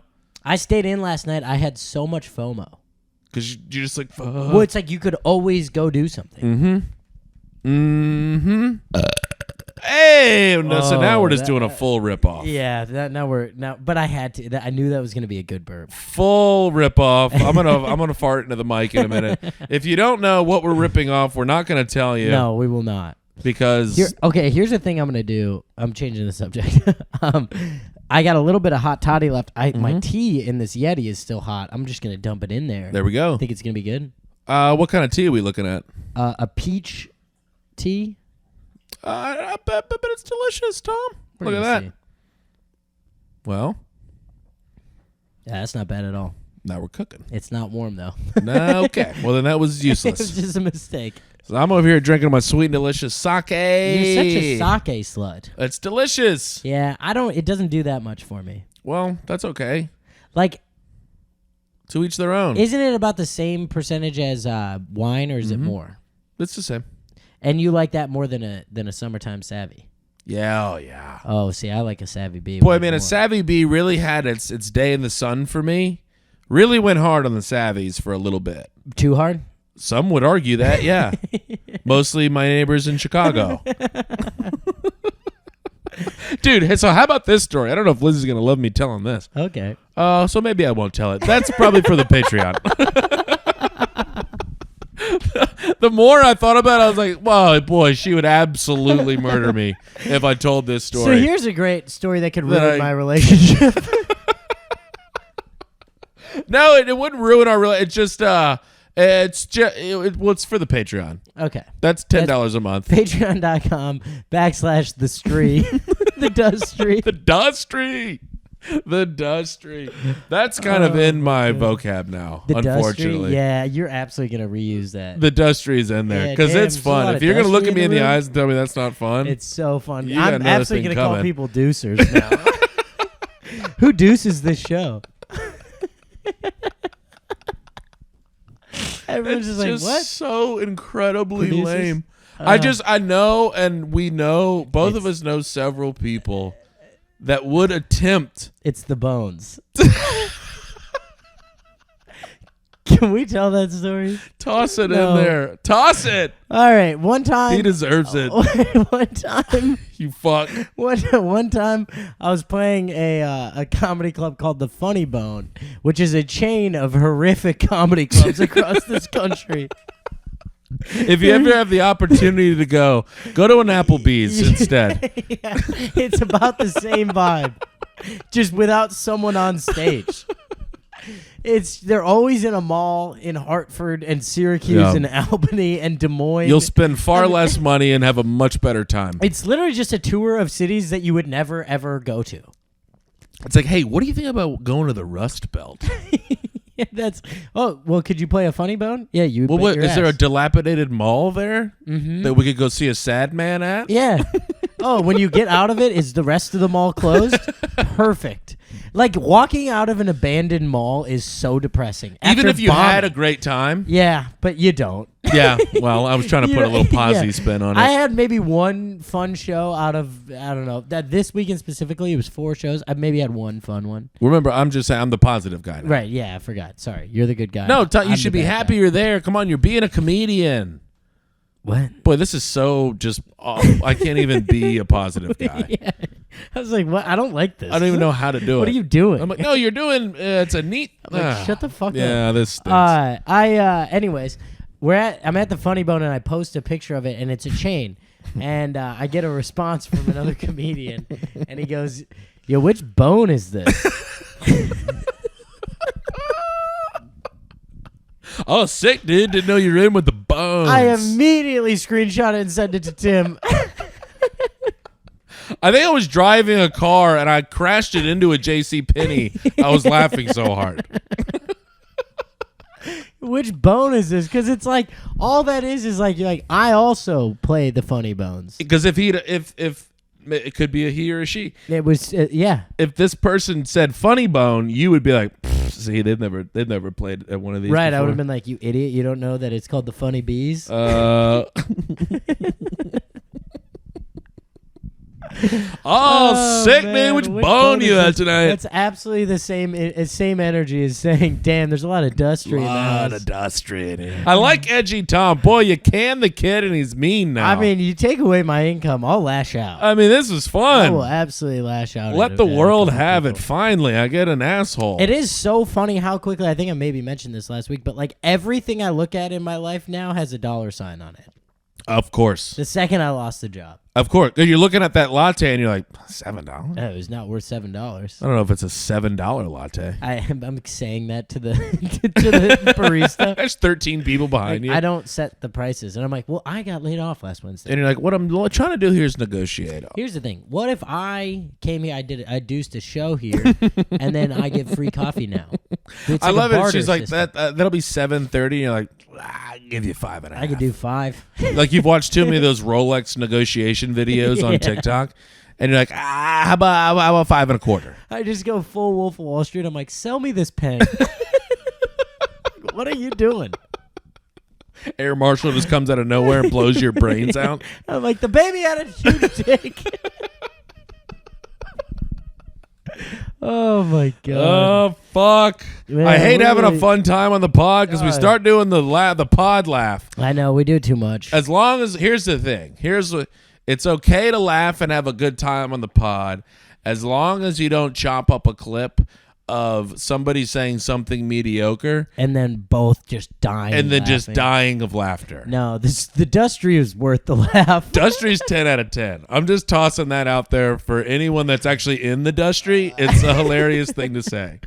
I stayed in last night. I had so much FOMO. Because you're just like, fuck. Well, it's like you could always go do something. Hey, no, so now we're just doing a full ripoff. Yeah, but I had to. I knew that was going to be a good burp. Full ripoff. I'm gonna fart into the mic in a minute. If you don't know what we're ripping off, we're not gonna tell you. No, we will not. Because here's the thing I'm gonna do. I'm changing the subject. I got a little bit of hot toddy left. My tea in this Yeti is still hot. I'm just gonna dump it in there. There we go. I think it's gonna be good. What kind of tea are we looking at? A peach tea. I bet it's delicious, Tom. Look at that. See. Well, yeah, that's not bad at all. now we're cooking. It's not warm though. No, okay. Well, then that was useless. It was just a mistake. So I'm over here drinking my sweet and delicious sake. You're such a sake slut. It's delicious. Yeah, it doesn't do that much for me. Well, that's okay. Like, to each their own. Isn't it about the same percentage as wine, or is it more? It's the same. And you like that more than a summertime Savvy? Yeah, oh yeah. Oh, see, I like a Savvy B. Boy, I mean, a Savvy B really had its day in the sun for me. Really went hard on the Savvies for a little bit. Too hard? Some would argue that, yeah. Mostly my neighbors in Chicago. Dude, so how about this story? I don't know if Lizzie's going to love me telling this. Okay. So maybe I won't tell it. That's probably for the Patreon. The more I thought about it, I was like, "Wow, boy, she would absolutely murder me if I told this story." So here's a great story that could ruin my relationship. No, it wouldn't ruin our relationship. It's for the Patreon. Okay. That's $10 a month. Patreon.com/Dustry. The Dustry. The Dustry. The Dustry. That's kind of in my vocab now, the unfortunately. Dustry? Yeah, you're absolutely going to reuse that. The Dustry's in there because it's fun. If you're going to look at me in the eyes and tell me that's not fun. It's so fun. I'm absolutely going to call people Ducers now. Who deuces this show? Everyone's just like, what? So incredibly Producers? lame. I know, and we know, both of us know several people that would attempt. It's the Bones. Can we tell that story? Toss it in there. Toss it. All right. One time. He deserves it. One time. You fuck. One time I was playing a comedy club called the Funny Bone, which is a chain of horrific comedy clubs across this country. If you ever have the opportunity to go to an Applebee's instead. Yeah, it's about the same vibe, just without someone on stage. They're always in a mall in Hartford and Syracuse and Albany and Des Moines. You'll spend far less money and have a much better time. It's literally just a tour of cities that you would never, ever go to. It's like, hey, what do you think about going to the Rust Belt? Yeah, could you play a Funny Bone? Yeah, you. Well, is there a dilapidated mall there that we could go see a sad man at? Yeah. Oh, when you get out of it, is the rest of the mall closed? Perfect. Like walking out of an abandoned mall is so depressing. Even if you had a great time? Yeah, but you don't. Yeah, well, I was trying to put a little posy spin on it. I had maybe one fun show out of, I don't know, that this weekend specifically, it was 4 shows. I maybe had one fun one. Remember, I'm just saying I'm the positive guy now. Right, yeah, I forgot. Sorry, you're the good guy. No, you should be happy you're there. Come on, you're being a comedian. What? Boy, this is so just I can't even be a positive guy. Yeah. I was like, what? I don't like this. I don't even know how to do it. What are you doing? I'm like, no, you're doing, it's a neat. Shut the fuck up. Yeah, this stinks. Anyways, I'm at the Funny Bone and I post a picture of it and it's a chain. And I get a response from another comedian and he goes, yo, which bone is this? Oh, sick, dude. Didn't know you were in with the bones. I immediately screenshot it and sent it to Tim. I think I was driving a car and I crashed it into a JCPenney. I was laughing so hard. Which bone is this? Because it's like all that is like you're like I also play the Funny Bones. Because if it could be a he or a she. It was yeah. If this person said Funny Bone, you would be like, see, they've never played at one of these. Right, before. I would have been like, you idiot, you don't know that it's called the Funny Bees. Sick, man. Which bone you had tonight? That's absolutely the same energy as saying, damn, there's a lot of Dustry in the house. A lot of Dustry in here. I like Edgy Tom. Boy, you can the kid and he's mean now. I mean, you take away my income, I'll lash out. I mean, this is fun. I will absolutely lash out. Let the world have it. Finally, I get an asshole. It is so funny how quickly, I think I maybe mentioned this last week, but like everything I look at in my life now has a $sign on it. Of course. The second I lost the job. Of course. You're looking at that latte and you're like, $7? No, it was not worth $7. I don't know if it's a $7 latte. I'm saying that to the to the barista. There's 13 people behind you. I don't set the prices. And I'm like, well, I got laid off last Wednesday. And you're like, what I'm trying to do here is negotiate. Here's the thing. What if I came here, I deuced a show here, and then I get free coffee now? I love it. She's like, that'll be $7.30. And you're like, I give you $5.50. I could do $5. Like you've watched too many of those Rolex negotiation videos on TikTok, and you're like, how about $5.25? I just go full Wolf of Wall Street. I'm like, sell me this pen. What are you doing? Air Marshal just comes out of nowhere and blows your brains out. I'm like, the baby had a huge dick. Oh my god! Oh fuck! Man, I hate having a fun time on the pod because we start doing the pod laugh. I know we do too much. As long as here's the thing. It's okay to laugh and have a good time on the pod as long as you don't chop up a clip of somebody saying something mediocre and then both just dying and then laughing. just dying of laughter. No, the Dustry is worth the laugh. Dustry's 10 out of 10. I'm just tossing that out there for anyone that's actually in the Dustry. It's a hilarious thing to say.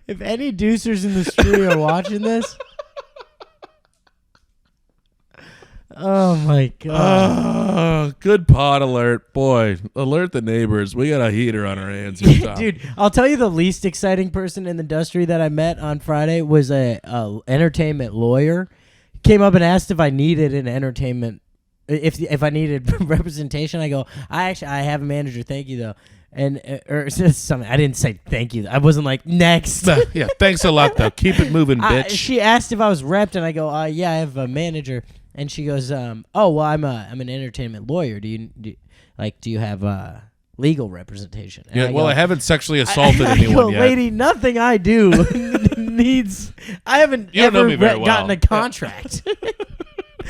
If any Ducers in the street are watching this, oh my god! Good pod alert, boy! Alert the neighbors. We got a heater on our hands here, Tom. Dude, I'll tell you the least exciting person in the Dustry that I met on Friday was a entertainment lawyer. Came up and asked if I needed an entertainment, if I needed representation. I go, I have a manager. Thank you though. And or something. I didn't say thank you. I wasn't like next. Yeah, thanks a lot though. Keep it moving, bitch. She asked if I was repped, and I go, yeah, I have a manager. And she goes, oh well, I'm an entertainment lawyer. Do you have legal representation? And yeah, I haven't sexually assaulted anyone yet. Lady, nothing I do needs. I haven't ever gotten a contract.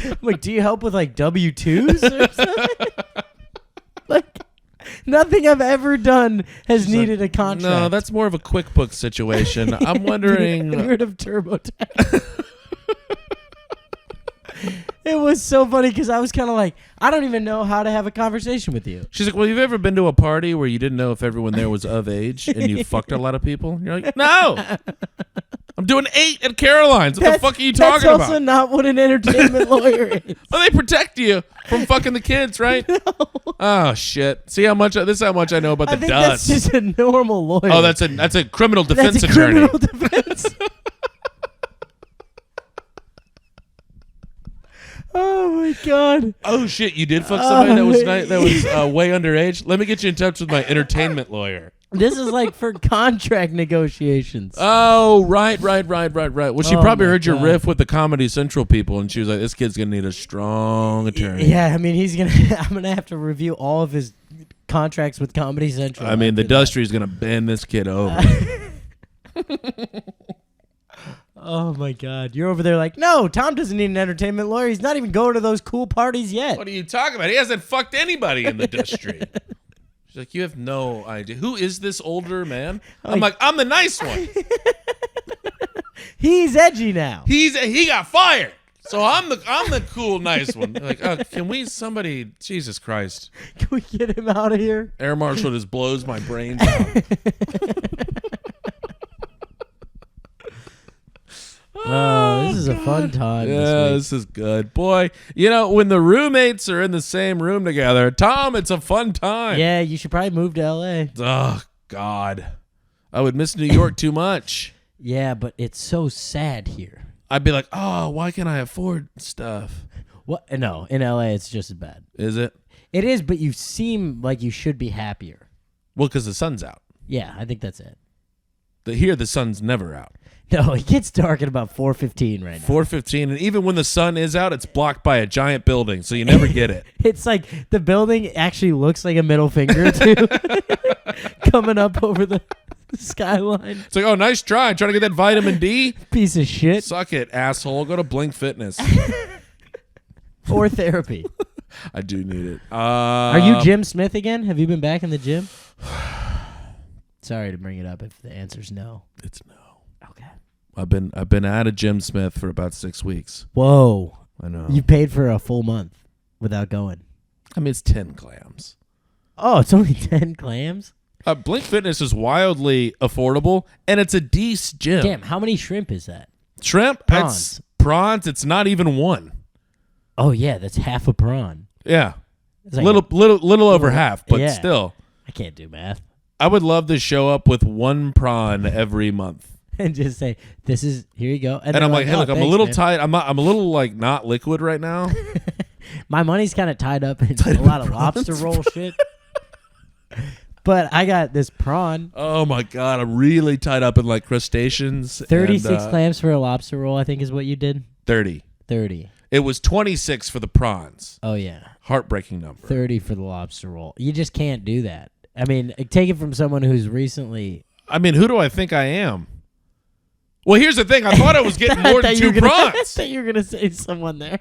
I'm like, do you help with like W-2s or something? Like. Nothing I've ever done has needed a contract. No, that's more of a QuickBooks situation. I'm wondering. Dude, I heard of TurboTax. It was so funny because I was kind of like, I don't even know how to have a conversation with you. She's like, well, you've ever been to a party where you didn't know if everyone there was of age and you fucked a lot of people? And you're like, no. I'm doing 8 at Caroline's. What the fuck are you talking about? That's also not what an entertainment lawyer is. Well, they protect you from fucking the kids, right? No. Oh shit! See how much? This is how much I know about the I think dust. That's just a normal lawyer. Oh, that's a criminal defense that's a attorney. Criminal defense. Oh my god! Oh shit! You did fuck somebody that was way underage. Let me get you in touch with my entertainment lawyer. This is like for contract negotiations. Oh, right. Well, she probably heard your riff with the Comedy Central people, and she was like, "This kid's gonna need a strong attorney." Yeah, I mean, I'm gonna have to review all of his contracts with Comedy Central. I mean, the Dustry's gonna bend this kid over. Oh my god, you're over there like, no, Tom doesn't need an entertainment lawyer. He's not even going to those cool parties yet. What are you talking about? He hasn't fucked anybody in the Dustry. She's like, you have no idea. Who is this older man? I'm like, I'm the nice one. He's edgy now. He got fired. So I'm the cool nice one. Like, somebody, Jesus Christ. Can we get him out of here? Air Marshal just blows my brains out. Oh, this is a fun time. Yeah, this is good. Boy, when the roommates are in the same room together, Tom, it's a fun time. Yeah, you should probably move to L.A. Oh, God. I would miss New York too much. Yeah, but it's so sad here. I'd be like, oh, why can't I afford stuff? What? No, in L.A. it's just as bad. Is it? It is, but you seem like you should be happier. Well, because the sun's out. Yeah, I think that's it. Here, the sun's never out. No, it gets dark at about 4:15 right now. 4:15, and even when the sun is out, it's blocked by a giant building, so you never get it. It's like the building actually looks like a middle finger, too, coming up over the skyline. It's like, oh, nice try. Trying to get that vitamin D? Piece of shit. Suck it, asshole. Go to Blink Fitness. Or therapy. I do need it. Are you Jim Smith again? Have you been back in the gym? Sorry to bring it up if the answer's no. It's no. Okay. I've been at a Jim Smith for about 6 weeks. Whoa. I know. You paid for a full month without going. I mean, it's 10 clams. Oh, it's only 10 clams? Blink Fitness is wildly affordable, and it's a decent gym. Damn, how many shrimp is that? Shrimp? Prawns. Prawns, it's not even one. Oh, yeah, that's half a prawn. Yeah. It's like little over half, but yeah. Still. I can't do math. I would love to show up with one prawn every month. And just say, "This is here you go." And I'm like, "Hey, look, I'm a little man. tight. I'm a little like not liquid right now." My money's kind of tied up in a lot of lobster roll shit. But I got this prawn. Oh my god, I'm really tied up in like crustaceans. 36 clams for a lobster roll, I think is what you did. 30. It was 26 for the prawns. Oh yeah, heartbreaking number. 30 for the lobster roll. You just can't do that. I mean, take it from someone who's recently. I mean, who do I think I am? Well, here's the thing. I thought I was getting more than 2 prawns. I thought you were going to say someone there.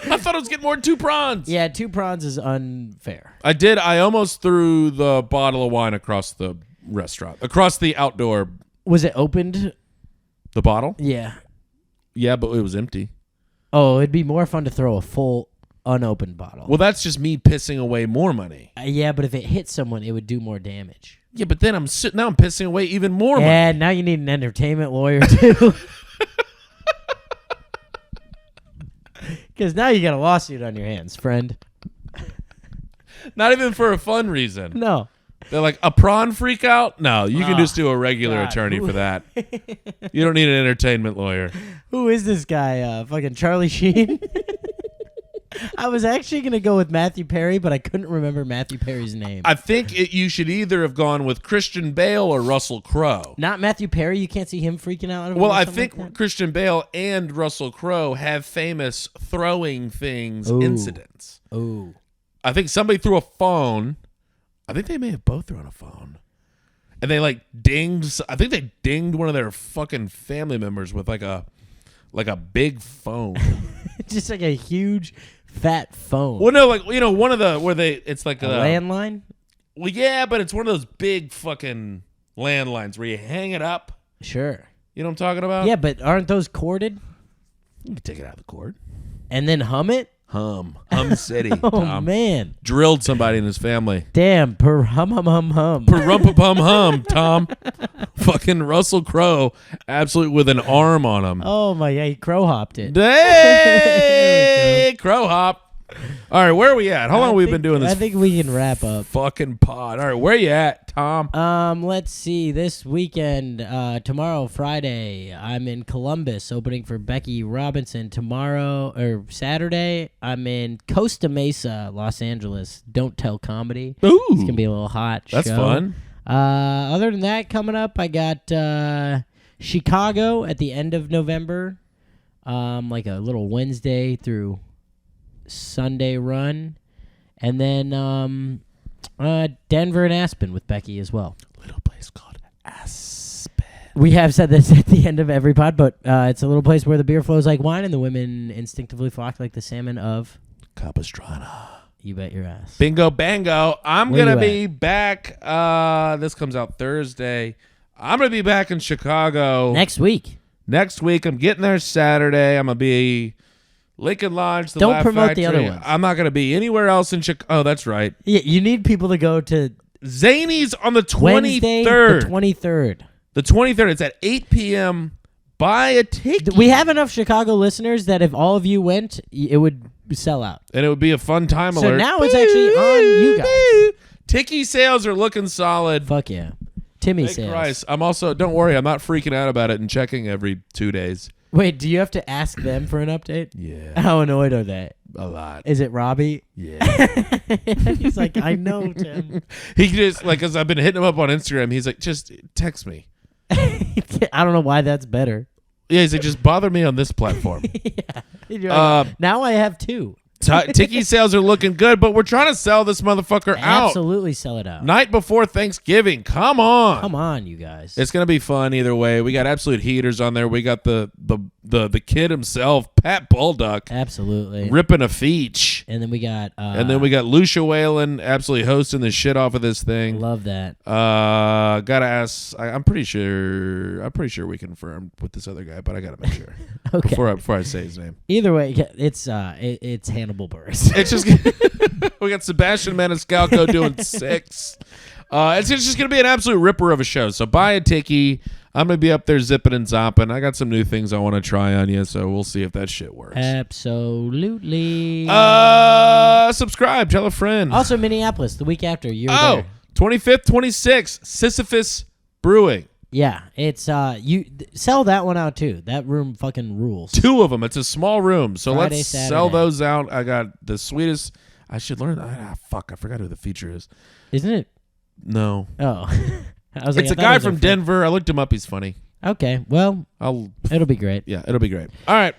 I thought I was getting more than 2 prawns. Yeah, 2 prawns is unfair. I almost threw the bottle of wine across the restaurant, across the outdoor. Was it opened? The bottle? Yeah. Yeah, but it was empty. Oh, it'd be more fun to throw a full unopened bottle. Well, that's just me pissing away more money. Yeah, but if it hit someone, it would do more damage. Yeah, but then I'm pissing away even more money. Yeah, now you need an entertainment lawyer too. Because now you got a lawsuit on your hands, friend. Not even for a fun reason. No. They're like, a prawn freak out? No, you can just do a regular attorney for that. You don't need an entertainment lawyer. Who is this guy? Fucking Charlie Sheen? I was actually going to go with Matthew Perry, but I couldn't remember Matthew Perry's name. I think you should either have gone with Christian Bale or Russell Crowe. Not Matthew Perry? You can't see him freaking out? Well, I think Christian Bale and Russell Crowe have famous throwing things incidents. Oh. I think somebody threw a phone. I think they may have both thrown a phone. And they dinged. I think they dinged one of their fucking family members with like a big phone. Just like a huge fat phone. Well, no, one of the it's like a landline? Well, yeah, but it's one of those big fucking landlines where you hang it up. Sure. You know what I'm talking about? Yeah, but aren't those corded? You can take it out of the cord. And then hum it? Hum City. Oh, Tom. Man. Drilled somebody in his family. Damn. Per hum hum hum hum. Per rumpa pum hum, Tom. Fucking Russell Crowe, absolutely with an arm on him. Oh, my. Yeah, he crow hopped it. Hey, crow hop. All right, where are we at? How long have we been doing this? I think we can wrap up. Fucking pod. All right, where you at, Tom? Let's see. This weekend, tomorrow, Friday, I'm in Columbus opening for Becky Robinson. Tomorrow or Saturday, I'm in Costa Mesa, Los Angeles. Don't Tell Comedy. Ooh, it's gonna be a little hot. That's show. fun. Other than that, coming up, I got Chicago at the end of November. Like a little Wednesday through Sunday run, and then Denver and Aspen with Becky as well. Little place called Aspen. We have said this at the end of every pod, but it's a little place where the beer flows like wine and the women instinctively flock like the salmon of Capistrano. You bet your ass. Bingo bango. I'm Where going to you be back. This comes out Thursday. I'm going to be back in Chicago. Next week. I'm getting there Saturday. I'm going to be Lincoln Lodge, the Don't Laugh promote Factory. the other ones. I'm not going to be anywhere else in Chicago. Oh, that's right. Yeah, you need people to go to Zany's on the 23rd. Wednesday, the 23rd. The 23rd. It's at 8 p.m. Buy a ticket. We have enough Chicago listeners that if all of you went, it would sell out. And it would be a fun time alert. So now it's actually on you guys. Tiki sales are looking solid. Fuck yeah. Timmy Thank sales. Christ. I'm also, don't worry, I'm not freaking out about it and checking every 2 days. Wait, do you have to ask them for an update? Yeah. How annoyed are they? A lot. Is it Robbie? Yeah. He's like, I know, Tim. He just, because I've been hitting him up on Instagram, he's like, just text me. I don't know why that's better. Yeah, he's like, just bother me on this platform. Yeah. Now I have 2. Tiki sales are looking good, but we're trying to sell this motherfucker out. Absolutely sell it out. Night before Thanksgiving. Come on. Come on, you guys. It's gonna be fun either way. We got absolute heaters on there. We got the kid himself, Pat Bulldog. Absolutely. Ripping a feech. And then we got Lucia Whalen absolutely hosting the shit off of this thing. Love that. Gotta ask. I'm pretty sure we confirmed with this other guy, but I gotta make sure. Okay. Before I say his name. Either way, it's Hannibal Buress. It's just we got Sebastian Maniscalco doing 6. It's just gonna be an absolute ripper of a show. So buy a tiki. I'm gonna be up there zipping and zopping. I got some new things I want to try on you, so we'll see if that shit works. Absolutely. Subscribe, tell a friend. Also, Minneapolis the week after you're there. 25th, 26th, Sisyphus Brewing. Yeah, it's you sell that one out too. That room fucking rules. 2 of them. It's a small room, so Friday, let's Saturday. sell those out. I got the sweetest. I should learn. Fuck, I forgot who the feature is. Isn't it? No. Oh, I was like, It's I a thought guy it was from Denver. I looked him up. He's funny. Okay, well, it'll be great. Yeah, it'll be great. All right.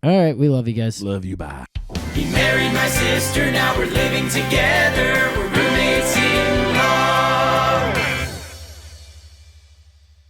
All right, we love you guys. Love you. Bye. He married my sister, now we're living together.